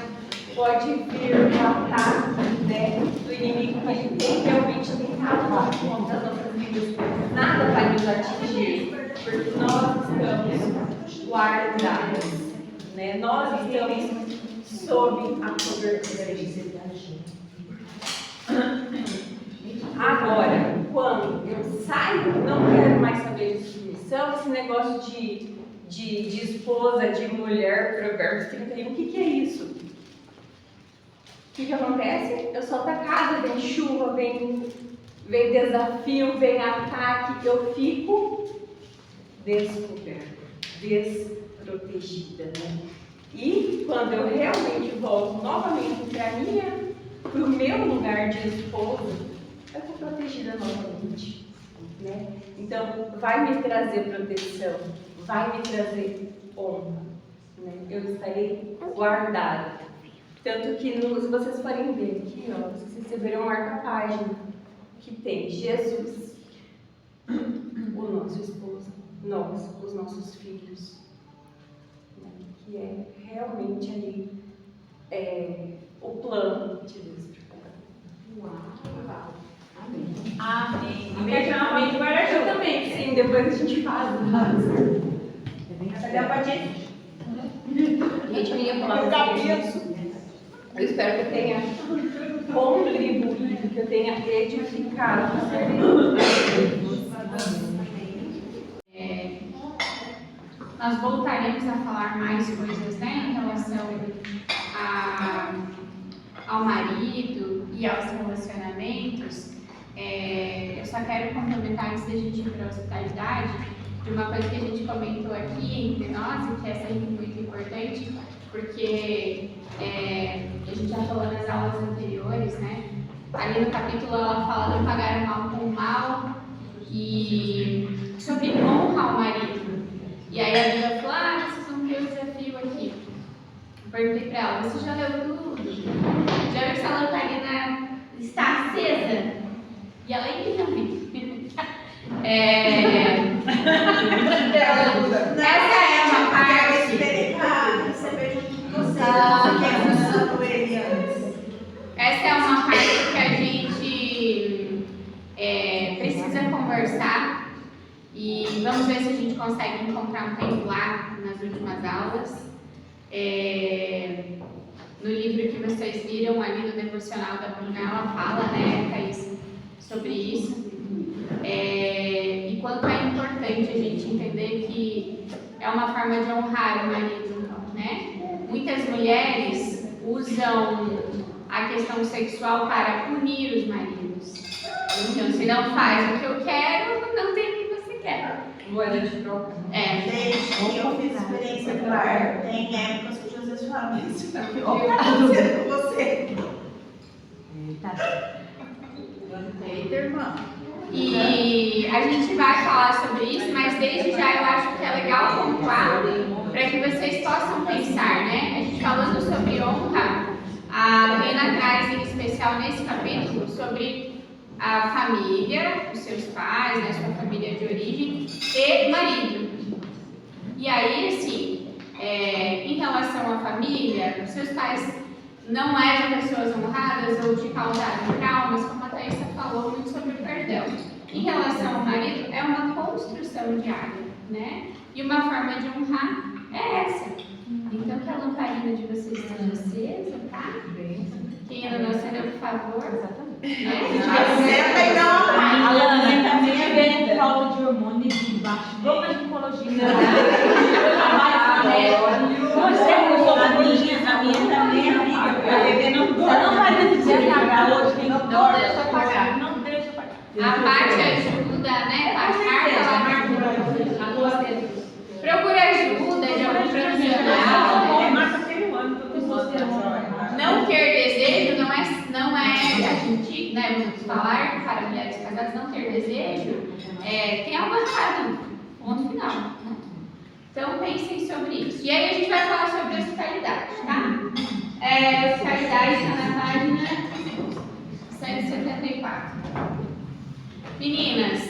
pode vir um ataque, né, do inimigo que tem realmente tentado tomar conta das nossas vidas. Nada vai nos atingir, porque nós estamos guardados, né? Nós estamos sob a cobertura de Deus. Agora, quando eu saio, não quero mais saber de submissão, esse negócio de esposa, de mulher, Provérbios 31, o que é isso? O que acontece? Eu solto a casa, vem chuva, vem desafio, vem ataque, eu fico descoberta, desprotegida, né? E quando eu realmente volto novamente para o meu lugar de esposa, eu estou protegida novamente, né? Então, vai me trazer proteção, vai me trazer honra, né? Eu estarei guardada. Tanto que, se vocês forem ver aqui, ó, vocês receberam uma marca-página que tem Jesus, o nosso esposo, nós, os nossos filhos, né? Que é realmente ali o plano de Deus para cada um. Amém. Amém. Guarda também. Sim, depois a gente faz. Cadê a Padilha? Gente, eu ia falar eu espero que eu tenha contribuído, que eu tenha edificado Nós voltaremos a falar mais coisas, né, em relação ao marido e aos relacionamentos. Eu só quero complementar, antes da gente ir para a hospitalidade, de uma coisa que a gente comentou aqui entre nós e que é sempre muito importante, porque a gente já falou nas aulas anteriores, né? Ali no capítulo ela fala de pagar o mal com o mal e sobre honrar o marido. E aí a Bíblia falou, vocês vão ter um desafio aqui. Eu perguntei pra ela, você já leu tudo? Já viu que essa lamparina está acesa? E ela ainda não viu. Essa é uma parte. Essa é uma parte que a gente precisa conversar. E vamos ver se a gente consegue encontrar um tempo lá nas últimas aulas. No livro que vocês viram ali no devocional da Bruna, ela fala, né, Thaís, sobre isso. E quanto é importante a gente entender que é uma forma de honrar o marido, né? Muitas mulheres usam a questão sexual para punir os maridos. Então, se não faz o que eu quero, não tem o que você quer. moeda de troca. Desde que eu fiz experiência no lar, tem épocas que Jesus fala isso. O que está acontecendo com você? Eita, irmã. E a gente vai falar sobre isso, mas desde já eu acho que é legal pontuar para que vocês possam pensar, né? A gente falando sobre honra, a Lena traz em especial nesse capítulo sobre a família, os seus pais, né, sua família de origem e marido. E aí, assim, em relação à família, os seus pais não eram pessoas honradas ou te causaram traumas, como a Thaisa falou muito sobre o perdão. Em relação ao marido, é uma construção diária, né? E uma forma de honrar é essa. Então, que a lamparina de vocês esteja acesa, tá? Quem ainda não acendeu, por favor. Exatamente. Acenda e não A Laninha também é bem falta de hormônio de baixo. Vamos na ginecologia. Você usou a minha também, amiga. Você não vai dizer pagar hoje, quem não deixa pagar. Não deixa pagar. A parte ajuda, né? Procura ajuda de algum profissional. Não ter desejo não é a gente, né? Vamos falar para mulheres casadas, não ter desejo tem algo errado. Ponto final. Então pensem sobre isso. E aí a gente vai falar sobre hospitalidade, tá? Hospitalidade está na página 174. Meninas,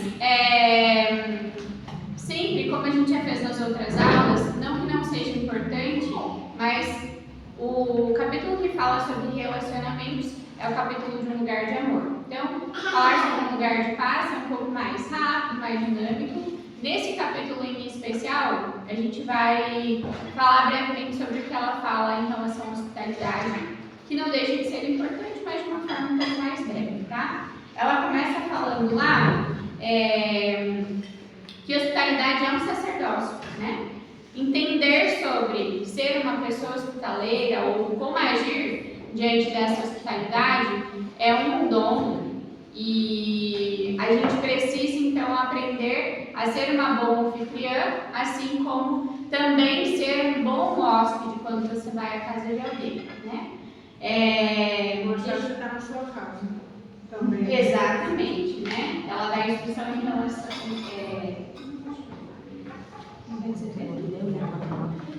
sempre, como a gente já fez nas outras aulas, não que não seja importante, mas o capítulo que fala sobre relacionamentos é o capítulo de um lugar de amor. Então, falar sobre um lugar de paz é um pouco mais rápido, mais dinâmico. Nesse capítulo em especial, a gente vai falar brevemente sobre o que ela fala em relação à hospitalidade, que não deixa de ser importante, mas de uma forma um pouco mais breve, tá? Ela começa falando lá que hospitalidade é um sacerdócio, né? Entender sobre ser uma pessoa hospitaleira ou como agir diante dessa hospitalidade é um dom e a gente precisa então aprender a ser uma boa anfitriã, assim como também ser um bom hóspede quando você vai à casa de alguém, né? Você está na sua casa também. Exatamente, né? Ela dá instrução em relação.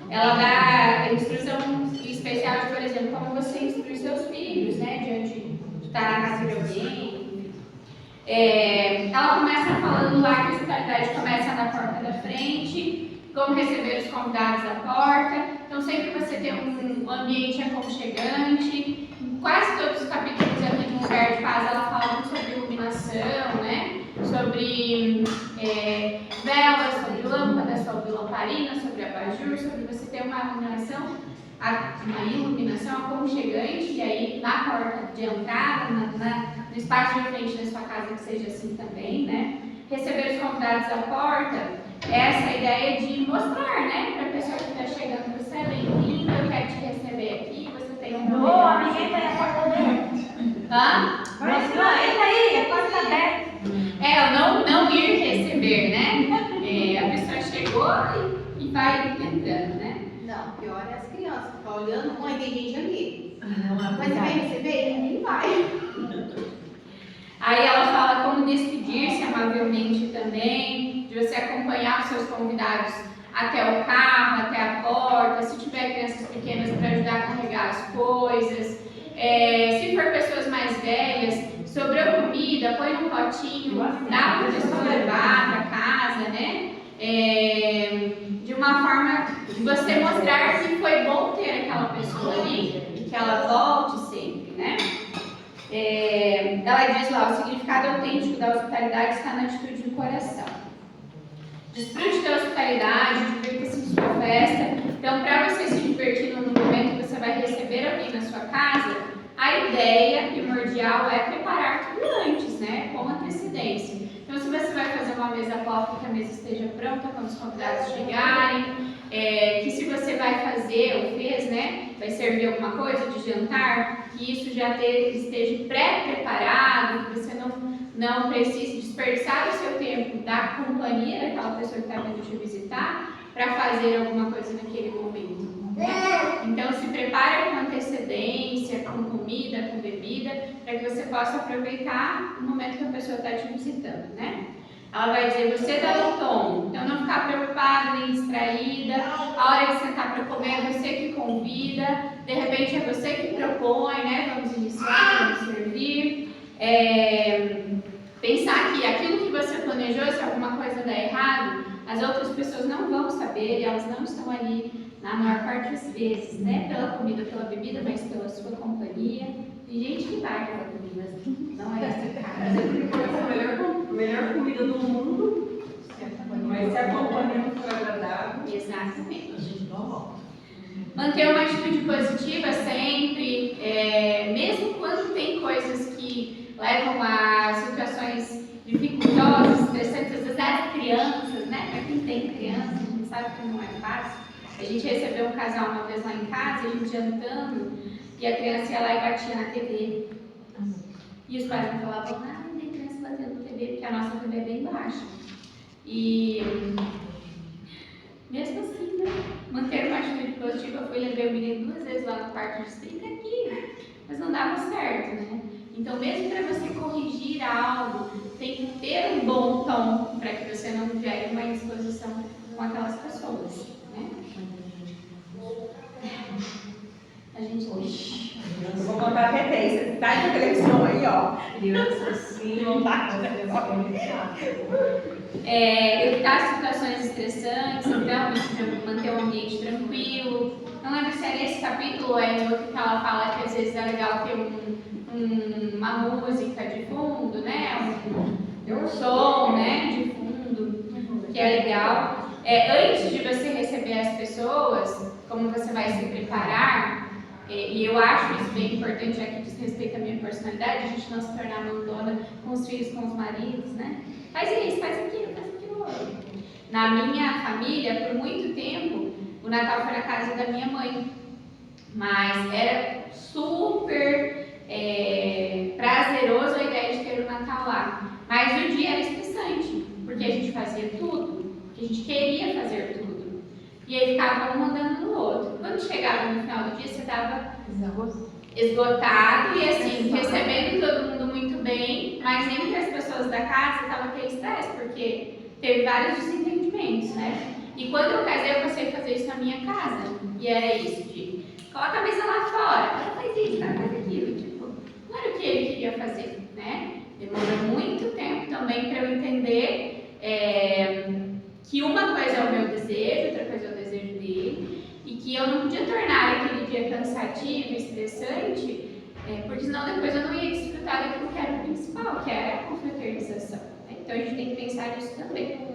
Ela dá instrução especial de, por exemplo, como você instrui seus filhos, né? Diante de estar na casa de alguém. Ela começa falando lá que a hospitalidade começa na porta da frente, como receber os convidados à porta. Então, sempre você tem um ambiente aconchegante. Quase todos os capítulos aqui do Lugar de Paz, ela fala sobre iluminação, né? Sobre velas, sobre lâmpadas, sobre lamparina, sobre abajur, sobre você ter uma iluminação aconchegante, e aí na porta de entrada, no espaço de frente da sua casa, que seja assim também, né? Receber os convidados à porta, essa ideia de mostrar, né, para a pessoa que está chegando, você é bem-vindo, eu quero te receber aqui, você tem um Ô, ninguém tá aí, a porta aberta. Hã? Mas não, entra aí, a porta tá aberta. O não ir receber, né? A pessoa chegou e vai entrando, né? Não, pior é as crianças. Tá olhando, mãe, tem gente ali. Mas você Não, vai receber? Ninguém vai. Aí ela fala como despedir-se amavelmente também, de você acompanhar os seus convidados até o carro, até a porta, se tiver crianças pequenas para ajudar a carregar as coisas. Se for pessoas mais velhas, sobrou comida, põe num potinho, dá para a pessoa levar para casa, né? De uma forma de você mostrar que foi bom ter aquela pessoa ali e que ela volte sempre, né? Ela diz lá, o significado autêntico da hospitalidade está na atitude do coração. Desfrute da hospitalidade, divirta-se em sua festa. Então, para você se divertir no momento que você vai receber alguém na sua casa, a ideia primordial é preparar tudo antes, né? Com antecedência. Então, se você vai fazer uma mesa posta, que a mesa esteja pronta quando os convidados chegarem, que se você vai fazer ou fez, né? Vai servir alguma coisa de jantar, que isso já esteja pré-preparado, que você não precise desperdiçar o seu tempo da companhia daquela pessoa que está vindo te visitar para fazer alguma coisa naquele momento. Então, se prepare com antecedência, com comida, com bebida, para que você possa aproveitar o momento que a pessoa está te visitando, né? Ela vai dizer, você dá o tom, então não ficar preocupada nem distraída, a hora de sentar para comer é você que convida, de repente é você que propõe, né? Vamos iniciar, vamos servir. Pensar que aquilo que você planejou, se alguma coisa der errado, as outras pessoas não vão saber e elas não estão ali na maior parte das vezes, né? Pela comida, pela bebida, mas pela sua companhia. Tem gente que vai pela comida, não é essa cara. Sempre pode ser a melhor comida do mundo, mas se a companhia não for agradável, Exatamente. a gente não volta. Manter uma atitude positiva sempre, mesmo quando tem coisas que levam a situações dificultosas, estressantes, às vezes as crianças, né? Para quem tem criança, a gente sabe que não é fácil. A gente recebeu um casal uma vez lá em casa, a gente jantando, e a criança ia lá e batia na TV. E os pais não falavam, não tem criança batendo na TV, porque a nossa TV é bem baixa. E mesmo assim, né? Manter uma atitude positiva, eu fui levar o menino 2 vezes lá no quarto e disse, fica aqui, mas não dava certo, né? Então, mesmo para você corrigir algo, tem que ter um bom tom para que você não gere uma indisposição com aquelas pessoas, né? A gente eu vou contar a referência. Tá na televisão aí, ó. Criança sim, Não tá na evitar situações estressantes, então, manter o ambiente tranquilo. Não lembro se é nesse capítulo ou é em outro que ela fala que às vezes é legal ter uma música de fundo, né? Um som, né? De fundo, que é legal. Antes de você receber as pessoas, como você vai se preparar, e eu acho isso bem importante, já que diz respeito à minha personalidade, a gente não se tornar mandona com os filhos, com os maridos, né? Faz isso, faz aquilo outro. Na minha família, por muito tempo, o Natal foi na casa da minha mãe, mas era super prazeroso a ideia de ter o Natal lá. Mas o dia era estressante, porque a gente fazia tudo, porque a gente queria fazer tudo. E aí ficava um mandando no outro. Quando chegava no final do dia, você estava esgotado e assim, recebendo todo mundo muito bem, mas entre as pessoas da casa estava aquele estresse, porque teve vários desentendimentos, né? E quando eu casei, eu passei a fazer isso na minha casa. E era isso, de coloca a mesa lá fora, ela faz isso, ela faz aquilo. Tipo, não era o que ele queria fazer, né? Demorou muito tempo também para eu entender que uma coisa é o meu desejo, outra coisa é o desejo dele, e que eu não podia tornar aquele dia cansativo, estressante, porque senão depois eu não ia desfrutar daquilo que era o principal, que era a confraternização. Né? Então a gente tem que pensar nisso também.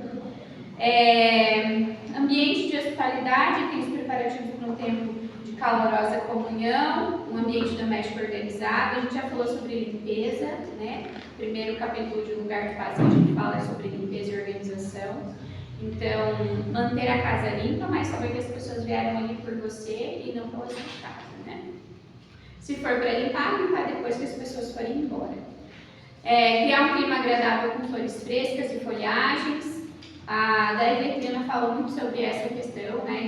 Ambiente de hospitalidade, tem os preparativos para um tempo de calorosa comunhão, um ambiente doméstico organizado. A gente já falou sobre limpeza, né? Primeiro capítulo de Lugar de Paz que a gente fala sobre limpeza e organização. Então, manter a casa limpa, mas saber que as pessoas vieram ali por você e não pela sua casa, né? Se for para limpar, limpar depois que as pessoas forem embora. Criar um clima agradável com flores frescas e folhagens. A Daí Letrina falou muito sobre essa questão, né,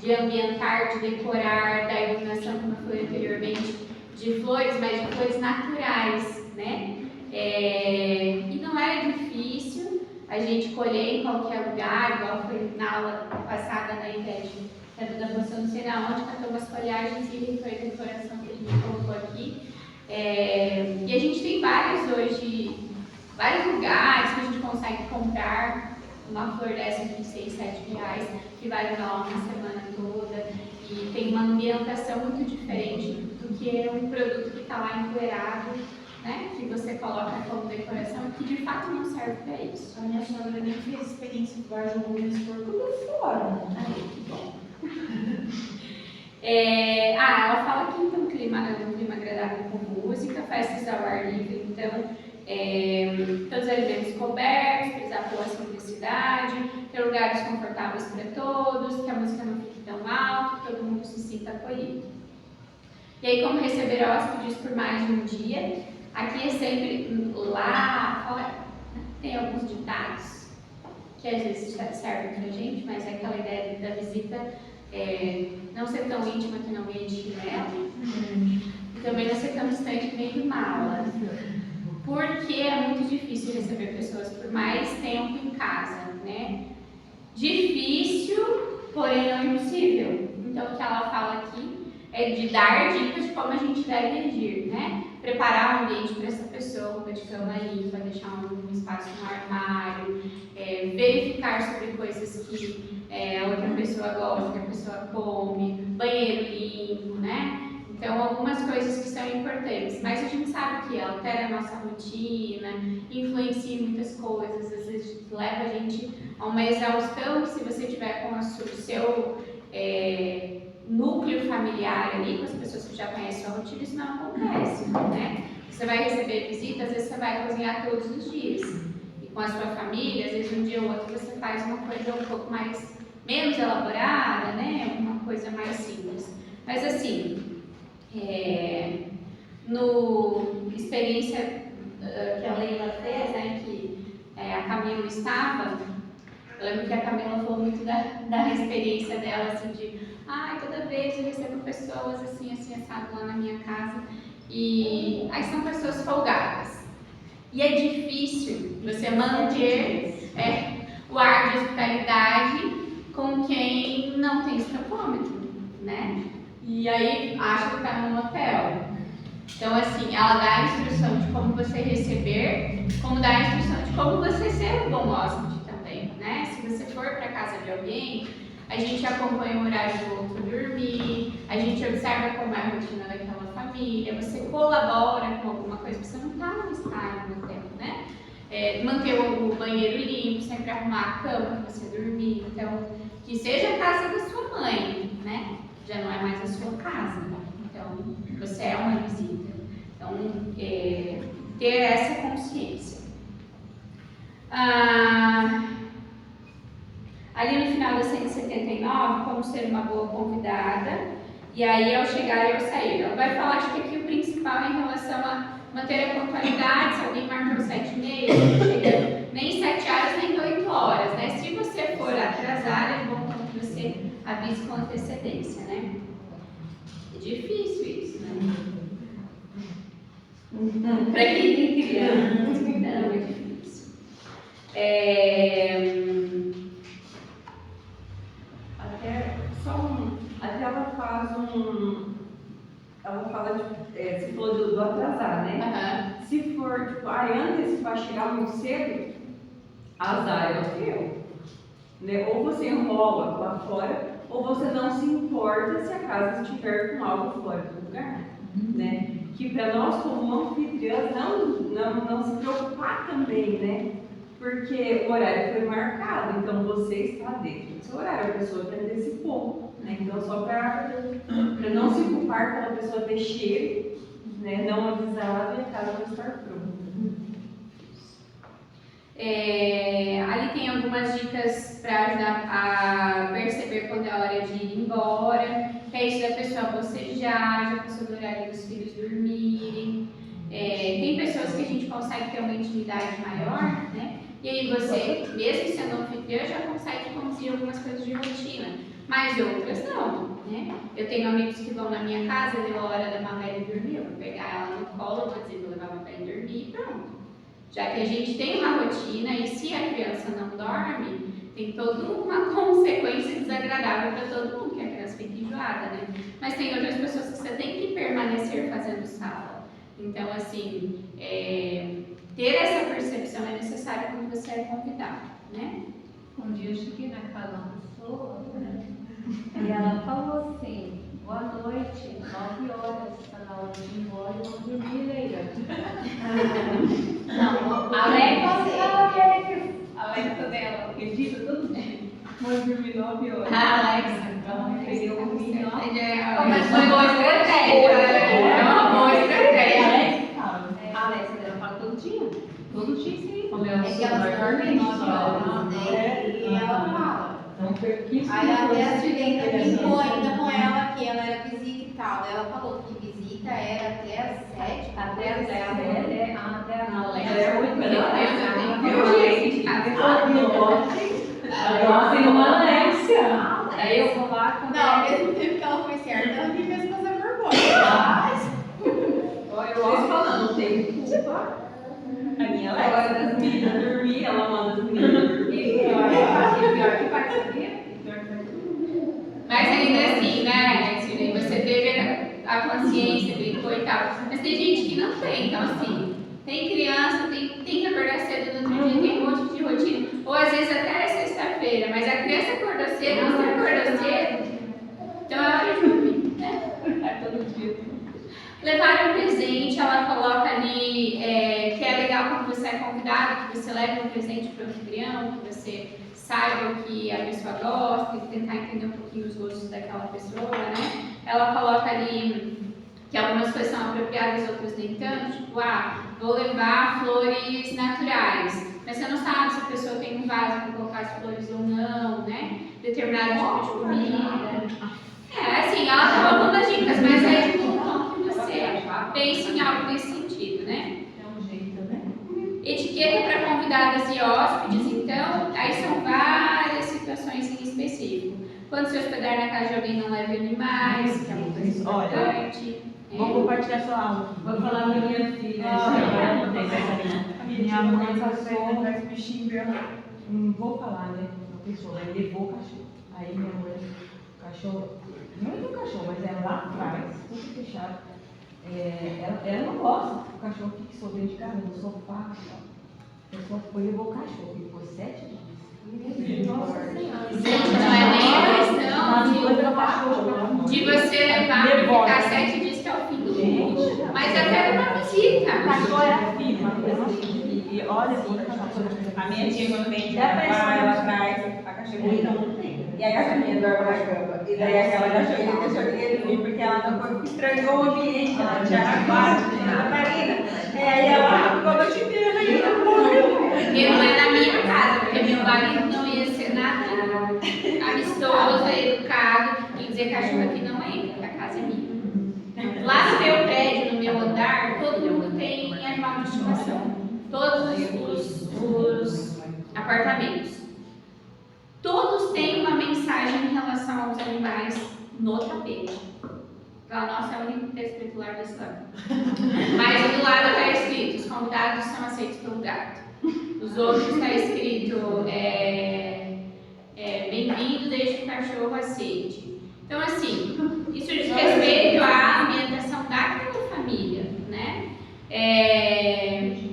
de ambientar, de decorar, da iluminação, como eu falei anteriormente, de flores, mas de flores naturais, né? E não era difícil a gente colher em qualquer lugar, igual foi na aula passada na ITED, que é da Bolsa, não sei na onde, catou umas folhagens e foi a decoração que a gente colocou aqui. E a gente tem vários lugares que a gente consegue comprar uma flor dessa de 6, 7 reais, que vai durar uma semana toda, e tem uma ambientação muito diferente do que um produto que está lá empoeirado, né, que você coloca como decoração e que de fato não serve para isso. A minha sogra nem fez experiência de guarda esse por tudo fora. Aí, que bom. Ela fala que então um clima agradável com música, festas ao ar livre, então todos os alimentos cobertos, frisar a boa simplicidade, ter lugares confortáveis para todos, que a música não fique tão alta, que todo mundo se sinta acolhido. E aí, como receber hóspedes por mais de um dia, aqui é sempre lá fora, tem alguns ditados que às vezes servem para a gente, mas é aquela ideia da visita não ser tão íntima que não venha de chinelo, e também não ser tão distante que nem de mala. Porque é muito difícil receber pessoas por mais tempo em casa, né? Difícil, porém não impossível. Então, o que ela fala aqui é de dar dicas de como a gente deve agir, né? Preparar um ambiente para essa pessoa, de cama limpa, deixar um espaço no armário, verificar sobre coisas que a outra pessoa gosta, que a pessoa come, banheiro limpo, né? Então, algumas coisas que são importantes, mas a gente sabe que altera a nossa rotina, influencia em muitas coisas, às vezes leva a gente a uma exaustão que se você tiver com o seu núcleo familiar ali, com as pessoas que já conhecem a sua rotina, isso não acontece, né? Você vai receber visita, às vezes você vai cozinhar todos os dias. E com a sua família, às vezes um dia ou outro você faz uma coisa um pouco menos elaborada, né? Uma coisa mais simples. Mas assim, no experiência que a Leila fez, né, que a Camila estava, eu lembro que a Camila falou muito da experiência dela, assim, de toda vez eu recebo pessoas assim, assado lá na minha casa, e aí são pessoas folgadas. E é difícil você manter o ar de hospitalidade com quem não tem estofômetro, né? E aí acha que está num hotel. Então, assim, ela dá a instrução de como você receber, como dá a instrução de como você ser um bom hóspede também, né? Se você for para casa de alguém, a gente acompanha o horário do outro dormir, a gente observa como é a rotina daquela família, você colabora com alguma coisa, porque você não está no estar no hotel, né? Manter o banheiro limpo, sempre arrumar a cama para você dormir, então, que seja a casa da sua mãe, né? Já não é mais a sua casa, então você é uma visita. Então, ter essa consciência. Ali no final da 179, como ser uma boa convidada, e aí ao chegar e ao sair. Ela vai falar, acho que aqui o principal é em relação a manter a pontualidade. Se alguém marcou 7h30, não chega nem 7 horas, nem 8 horas, né? Se você for atrasar, é bom que você avise com antecedência, né? É difícil isso, né? Para quem tem criança, não, é difícil. Até ela faz ela fala você falou do atrasar, né? Se for, tipo, antes vai chegar muito cedo, azar é o teu. né? Ou você enrola lá fora, ou você não se importa se a casa estiver com algo fora do lugar, né? Que para nós como anfitriãs não se preocupar também, né? Porque o horário foi marcado, então você está dentro do seu horário, a pessoa que antecipou, né? Então só para não se culpar quando a pessoa ter cheiro, né? Não avisada e a casa não estar pronta. Ali tem algumas dicas para ajudar a perceber quando é hora de ir embora, que é isso da pessoa bocejar, já passou do horário dos filhos dormirem. Tem pessoas que a gente consegue ter uma intimidade maior, né? E aí você, mesmo sendo anfitriã, já consegue conduzir algumas coisas de rotina, mas outras não, né? Eu tenho amigos que vão na minha casa, deu a hora da Mabelle dormir, eu vou pegar ela no colo, vou dizer, vou levar a Mabelle dormir e pronto. Já que a gente tem uma rotina e se a criança não dorme, tem toda uma consequência desagradável para todo mundo, que a criança fica enjoada, né? Mas tem outras pessoas que você tem que permanecer fazendo sala. Então, assim, ter essa percepção é necessário quando você é convidado, né? Um dia eu cheguei na casa de uma pessoa, né? E ela falou assim, boa noite, 9 horas, está na hora de ir embora, eu vou dormir, Leila. Não, Alexa dela, acredita tudo bem. Vou dormir 9 horas. Alexa, Então, eu dormi 9 horas. Mas foi uma boa estratégia. É uma boa estratégia. A Alexa dela fala todo dia sim. É que elas dormem 9 horas, né? E ela fala. Aí até a Juliana brincou ainda com ela que ela era visita e tal. Ela falou que visita era até as 7. Até as 10, até a Alexa. Agora tem uma Alexia. Aí eu vou lá com Não, ao mesmo tempo que ela foi certa, ela me fez passar vergonha. Vocês falando, não tem culpa. A minha hora das meninas dormir, ela manda as meninas dormir. pior que vai saber. Mas ainda assim, né, Silvia, você teve a consciência, brincou e tal. Mas tem gente que não tem, então assim, tem criança, tem que acordar cedo no outro dia, tem um monte de rotina. Ou às vezes até é sexta-feira, mas a criança acordou cedo, você acordou cedo, então é hora de dormir, né? Todo dia. Levar um presente, ela coloca ali que é legal quando você é convidado, que você leve um presente para o anfitrião, que você saiba o que a pessoa gosta, e tentar entender um pouquinho os gostos daquela pessoa, né? Ela coloca ali que algumas coisas são apropriadas, outras nem tanto, tipo, vou levar flores naturais, mas você não sabe se a pessoa tem um vaso para colocar as flores ou não, né? Determinado tipo de comida. Assim, ela tá dando as dicas, mas é de bom que você pense em algo nesse sentido, né? É um jeito, né? Etiqueta para convidadas e hóspedes, então, aí são várias situações em específico. Quando se hospedar na casa de alguém, não leve animais, que é uma coisa importante. Vou compartilhar sua aula. Vou falar com minha filha. Minha mãe passou esse bichinho, não vou falar, né? Uma pessoa, aí levou o cachorro. Aí minha mãe, o cachorro, não é do cachorro, mas é lá atrás, tudo fechado. Ela não gosta que o cachorro fixou dentro de casa, no sofá. A pessoa foi e levou o cachorro, ele ficou 7 dias. Nossa Senhora. Gente, não é nem a questão de você levar para ficar 7 dias que é o fim do mundo, mas até uma visita. O cachorro é a firma, e olha, A minha tia, quando vem de gravar, ela traz a cachorrinha. E a cachorrinha dorme na cama. E daí aquela cachorrinha deixou ninguém dormir porque ela não estranhou o ambiente. Ela tinha acabado de Catarina. E aí ela ficou a noite inteira ainda. Porque não é na minha casa, porque meu marido não ia ser nada amistoso, educado, e dizer cachorro aqui não entra, porque a casa é minha. Lá no meu prédio, no meu andar, todo mundo tem animal de estimação. Todos os apartamentos. Todos têm uma mensagem em relação aos animais no tapete. A nossa é o único que está escrito lá desse lado. Mas do lado está escrito: os convidados são aceitos pelo gato. Os outros está escrito: bem-vindo desde que o cachorro aceite. Então, assim, isso diz respeito à ambientação daquela família, né?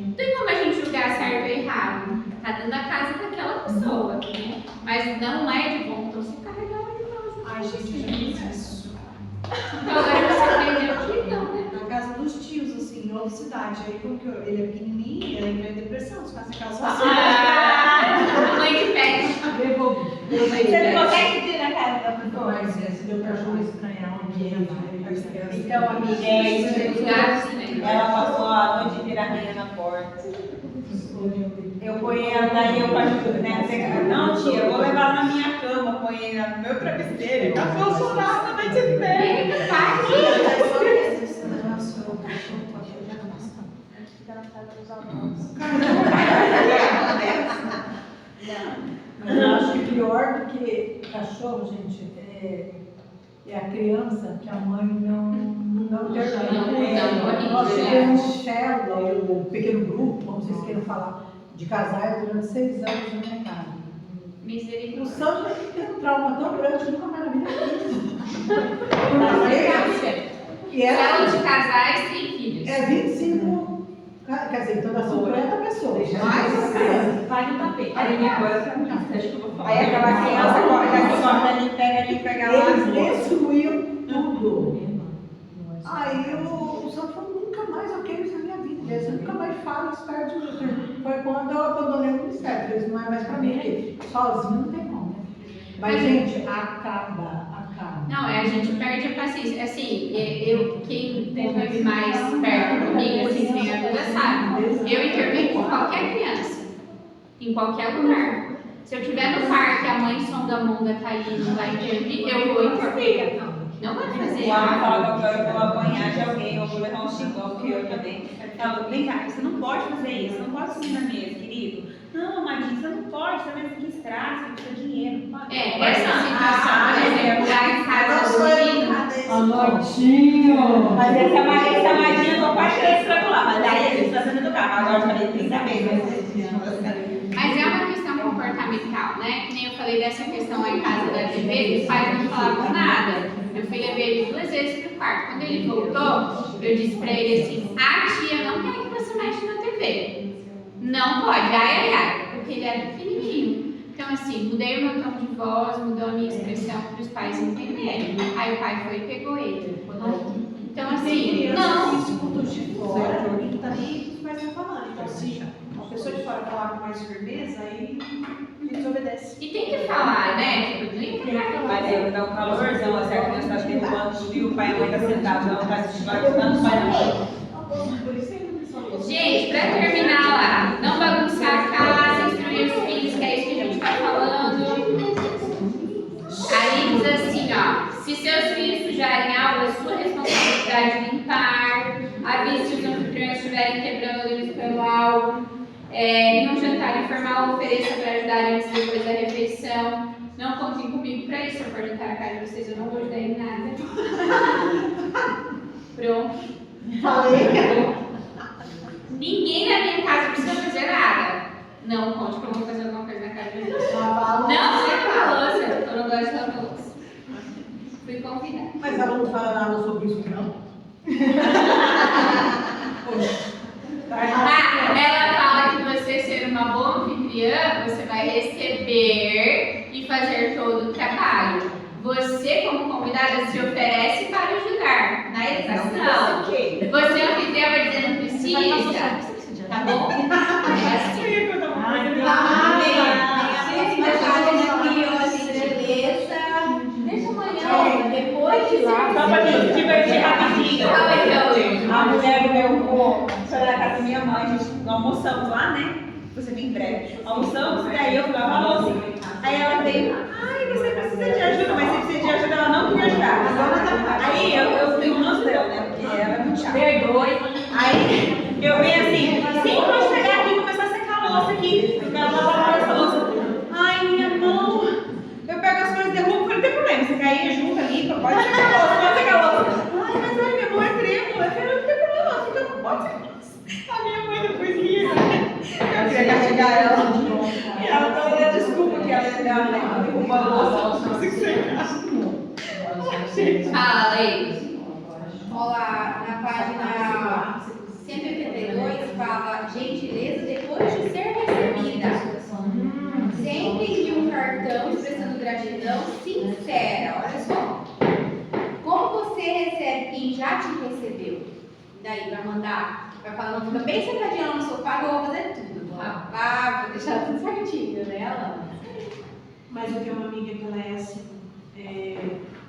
Não tem como a gente julgar certo ou errado. Tá dando a casa daquela pessoa, né? Mas não é de bom, então você carregar ela de volta. Ai, gente, eu já fiz isso. Então agora você aprendeu que não, né? Na casa dos tios, assim, em outra cidade. Aí, porque ele é pequenininho, ela entrou em depressão, se fosse casa assim. Mãe de pet. Você não consegue pedir na casa da pessoa. Mas se deu cachorro estranhar o ambiente. Então, amiga, É isso, tem os gatos, né? ela passou a noite inteira rainha na porta. Eu ponho ela, daí eu ajudo, né? Não, tia, eu vou levar ela na minha cama, põe ela no meu travesseiro. Ela ficou chorando a noite inteira. Eita, pai. Mas só que esse negócio, o cachorro pode olhar na nossa. Fica na casa dos avós. Mas eu acho que pior do que cachorro, gente, é a criança que a mãe não termina. Nós tivemos célula, um pequeno grupo, como vocês queiram falar, de casais durante 6 anos na minha casa. O Misericórdia. Sandro tem um trauma tão grande que nunca mais na vida fez. E Célula ela de casais sem filhos. é 25, quer dizer, então dá 50 pessoas. Mais Vai no tapete. Aí agora você não acho que eu vou falar. Aí aquela criança corta ali, pega lá. Eles destruíram tudo. Aí o Sandro falou, nunca mais eu quero isso na minha vida. Você nunca mais fala isso perto de mim. Foi quando eu abandonei o ministério. Falei, isso não é mais pra mim, porque sozinho não tem como, né? Mas, gente, acaba. Não, a gente perde a paciência. Assim, quem convive mais perto comigo, assim, tem a vida sabe. Eu intervenho com qualquer criança, em qualquer lugar. Se eu estiver no parque, a mãe sonda a mão da Thaís não vai intervir, eu vou intervir. Não vai fazer. O Ana fala que eu vou apanhar de alguém, eu vou levar um xingão, que eu também. Fala, vem cá, você não pode fazer isso, você não pode subir na mesa, querido. Não, Amadinho, você não pode, você vai ter que estragar, você precisa de dinheiro. Essa situação, por exemplo, lá em casa do menino, Mas essa Amadinha eu tô quase querendo estrangular, mas daí a gente tá sendo educado. Agora eu falei 30 vezes. mas é uma questão comportamental, né? Que nem eu falei dessa questão lá em casa da TV, os pais não falavam nada. Meu filho levei ele 2 vezes pro quarto. Quando ele voltou, eu disse pra ele assim, a tia não quer que você mexa na TV. Não pode, ai, porque ele era pequenininho. Então assim, mudei o meu tom de voz, mudou a minha expressão para os pais entenderem. Aí o pai foi e pegou ele. Então assim, não. Isso cultura de fora, não tá nem os pais estão falando. Então, se uma pessoa de fora falar com mais firmeza, aí eles obedecem. E tem que falar, né? Tipo, nem que Mas eu dou um calorzão, assim, a criança tá derrubando tudo e o pai e a mãe tá sentado, não tá assistindo, vai ajudando o pai e a mãe. Gente, pra terminar lá, não bagunçar a casa, instruir os filhos, que é isso que a gente tá falando. Aí diz assim, ó, se seus filhos sujarem algo, é sua responsabilidade limpar. Avise se os anfitriões estiverem quebrando ou limpando algo. Em um jantar informal, ofereça para ajudar antes e depois da refeição. Não contem comigo para isso, se eu for jantar na casa de vocês, eu não vou ajudar em nada. Pronto. Falei. Ninguém na minha casa precisa fazer nada. Não conte que eu vou fazer alguma coisa na casa de vocês. Não sei lavar louça, eu não gosto de lavar louça. Fui convidada. Mas ela não fala nada sobre isso, não? Ela fala que você ser uma boa anfitriã, você vai receber e fazer todo o trabalho. Você, como convidada, se oferece para ajudar na educação. Você, anfitriã, vai dizer não precisa. Tá bom? É assim. Deixa amanhã, depois de lá. Só pra gente divertir rapidinho. A mulher do meu avô foi na casa da minha mãe, a gente almoçamos lá, né? Você vem em breve. Almoçamos e aí eu fui lavar a louça. Aí ela veio, ai, você precisa de ajuda, mas se precisa de ajuda, ela não queria ajudar. Aí eu tenho um lance dela, né? Porque ela é muito chata. Perdoe. Aí eu venho assim, sim, pode pegar aqui e começar a secar a louça aqui. Eu quero lavar essa louça. Ai, minha mão. Eu pego as coisas e derrubo, não tem problema. Você cair junto ali, pode secar a louça, pode secar a louça. Ai, mas ai, minha mão é trêmula. Eu falei, não tem problema, fica, pode secar. A minha mãe depois ria. Eu queria castigar ela. E ela toda desculpa que ela ia derrubar a louça, não consigo secar. Fala, Leite. Olá, na página 182 fala gentileza depois de ser recebida. Sempre envie um cartão cartão expressando gratidão sincera. Olha só. Como você recebe quem já te recebeu? Daí vai mandar, vai falar, não, fica bem sentadinha lá no sofá que eu vou fazer tudo. Vou deixar tudo certinho, né, Alana? Mas eu tenho uma amiga que ela é assim,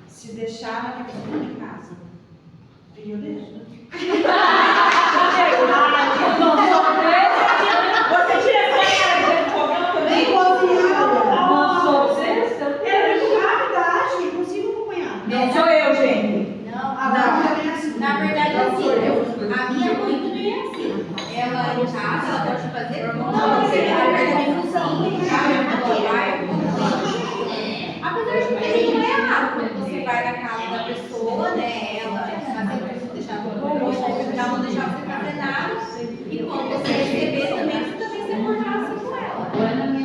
se deixar, ela quer ficar em casa. E eu deixo. Você tira essa cara de fogão também? Não sou você? Gravidade, impossível acompanhar. Não sou eu, gente. Não, Não. na verdade, assim, a minha mãe também é assim. Ela em casa, ela pode fazer tudo. Ela pega a cozinha, apesar de que não é errado quando você vai na casa da pessoa, né? Ela fazer deixar ela não deixar você fazer nada. E quando você receber também, você também se portar assim com ela.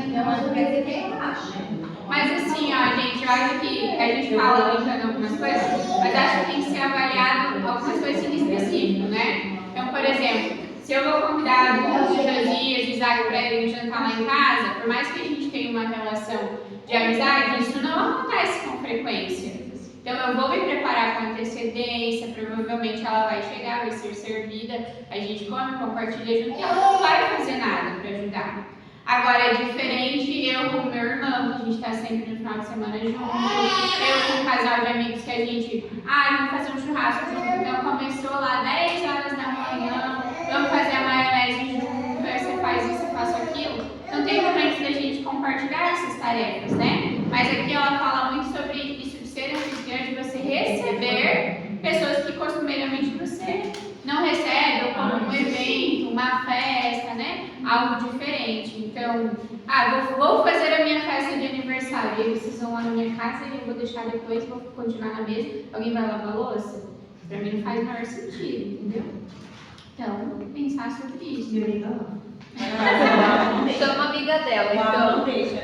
Então, não quer dizer que é errado, né? Mas assim, ó, gente, eu acho que a gente fala brincando algumas coisas, mas acho que tem que ser avaliado algumas coisas em específico, né? Então, por exemplo, se eu vou convidar o Josias e o Isaac para irem jantar lá em casa, por mais que a gente tenha uma relação de amizade, isso não acontece com frequência. Então eu vou me preparar com antecedência, provavelmente ela vai chegar, vai ser servida, a gente come, compartilha junto e ela não vai fazer nada para ajudar. Agora é diferente eu com meu irmão, que a gente está sempre no final de semana junto, eu com um casal de amigos que a gente, vamos fazer um churrasco junto, então começou lá 10 horas da manhã, vamos fazer a maionese junto, aí você faz isso, eu faço aquilo. Então tem momentos da gente compartilhar essas tarefas, né? Mas aqui ela fala muito sobre isso de ser anfitriã, de você receber pessoas que costumeiramente você não recebe, ou como um evento, uma festa, né? Algo diferente. Então, vou fazer a minha festa de aniversário. E aí vocês vão lá na minha casa e eu vou deixar depois, vou continuar na mesa. Alguém vai lavar a louça? Pra mim não faz o maior sentido, entendeu? Então, pensar sobre isso. Sou uma amiga dela, Não então. deixa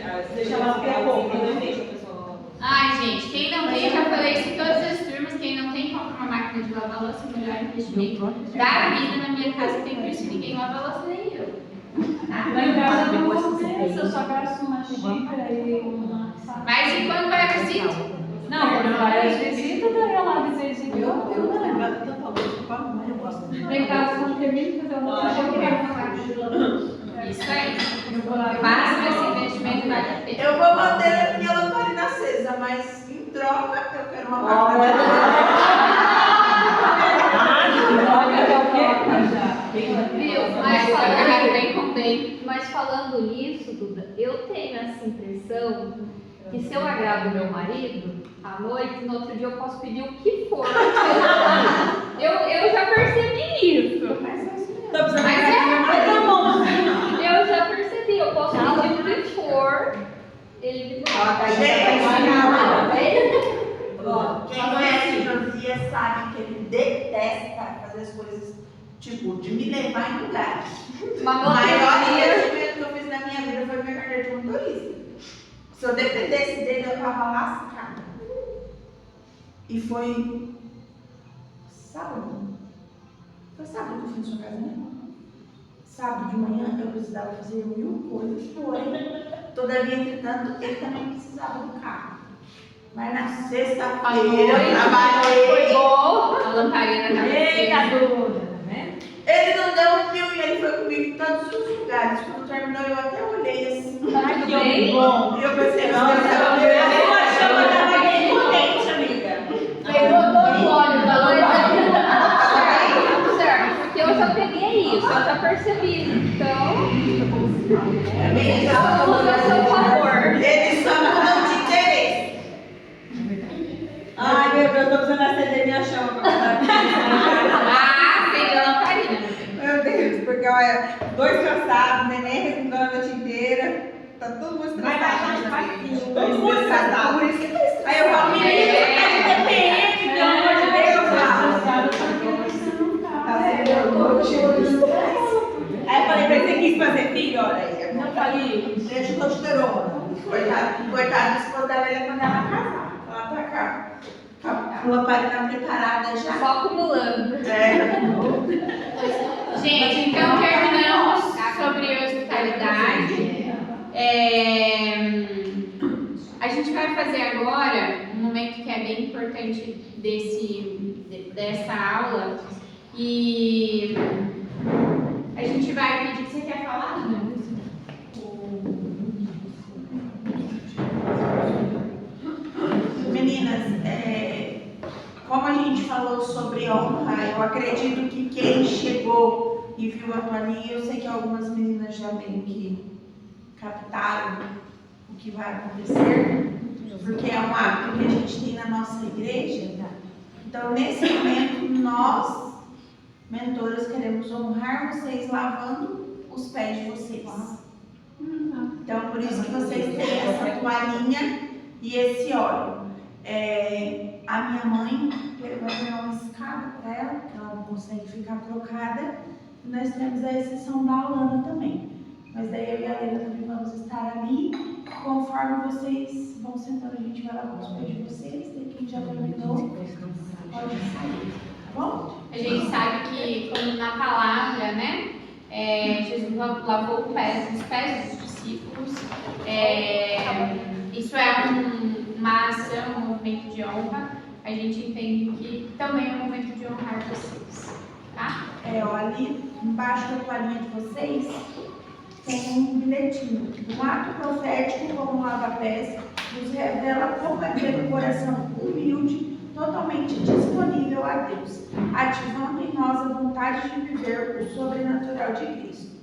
ela ficar pouco, não deixa a pessoa. Ai, gente, quem não tem, já falei isso em todas as turmas, quem não tem, compra uma máquina de lavar louça, o melhor investimento da vida. Na minha casa tem por isso ninguém lava louça, nem eu. Lá em casa não acontece, eu só gasto uma xícara e uma faca. Mas e quando vai a visita? Não, quando vai às visitas, daí eu lavo de vez em quando. Eu não lembro de tanta louça para mas eu gosto. Lá em casa, quando termino de fazer o almoço, eu quero uma máquina de lavar. Isso aí. Eu vou lá. Faça esse investimento, vale a pena. Eu vou manter a minha lamparina acesa, mas em troca eu quero uma máquina de Mas falando nisso, Duda, eu tenho essa impressão que se eu agrado meu marido, à noite, no outro dia eu posso pedir o que for. Eu já percebi isso. Eu já percebi, eu posso pedir o que for. Ele me dá. Quem conhece o Josias sabe que ele detesta fazer as coisas, tipo, de me levar em lugares. O maior investimento que eu fiz na minha vida foi minha carteira de motorista. Se eu dependesse dele, eu tava lascada. E foi sábado. Foi sábado que eu fiz no casamento. Sábado de manhã eu precisava fazer 1000 coisas, porém, todavia, entretanto, ele também precisava do carro. Mas na sexta-feira eu trabalhei. Foi bom. A lamparina tá Eita, Duda, tá vendo? Ele não deu 1000 e ele foi comigo em todos os lugares. Quando terminou, eu até olhei assim. Ai, que bom. E eu pensei, Não, eu achava que ela estava bem contente, amiga. Pegou todo o óleo da lamparina. Certo, porque eu já peguei isso, eu já percebi. Então, eu vou fazer seu favor. ele só não de interesse. Ai, meu Deus, tô precisando acender minha chama pra Acende a lamparina. Meu Deus, porque olha, 2 cansados, neném respondendo a noite inteira. Tá todo mundo estressado. Todo mundo estressado. Por isso que tá estressado. Aí eu falo, menina, é TPM, pelo amor de Deus. Aí eu falei pra ele, você quis fazer filho? Olha aí. Não falei. Deixa o testosterona. Coitado do esposo dela, ele quando ela casar. Ela tá cá. Com a lamparina preparada já. Só acumulando. Gente, então terminamos sobre hospitalidade. A gente vai fazer agora um momento que é bem importante dessa aula. E a gente vai pedir que você quer falar, né? Meninas, como a gente falou sobre honra, eu acredito que quem chegou e viu a toalhinha, eu sei que algumas meninas já meio que captaram o que vai acontecer, porque é um hábito que a gente tem na nossa igreja. Então, nesse momento, nós, mentoras, queremos honrar vocês lavando os pés de vocês. Então, por isso que vocês têm essa toalhinha e esse óleo. A minha mãe vai pegar uma escada para ela, que ela não consegue ficar trocada. E nós temos a exceção da Alana também. Mas daí eu e a Leila também vamos estar ali. Conforme vocês vão sentando, a gente vai lavar os pés de vocês. Daí quem já terminou pode sair, tá bom? A gente sabe que, como na palavra, né? Jesus lavou os pés dos discípulos. Isso é uma ação, um movimento de honra. A gente entende que também é um momento de honrar vocês, tá? Ali embaixo da toalhinha de vocês tem um bilhetinho. Um ato profético como lava-pés nos revela como é ter um coração humilde, totalmente disponível a Deus, ativando em nós a vontade de viver o sobrenatural de Cristo.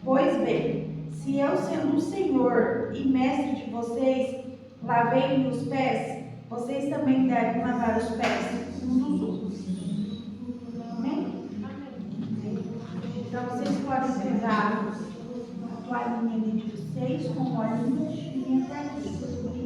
Pois bem, se eu, sendo o Senhor e mestre de vocês, lavei os pés, vocês também devem lavar os pés uns dos outros. Amém? Então vocês podem pegar a toalhinha ali de vocês com o olhinho e vir até aqui.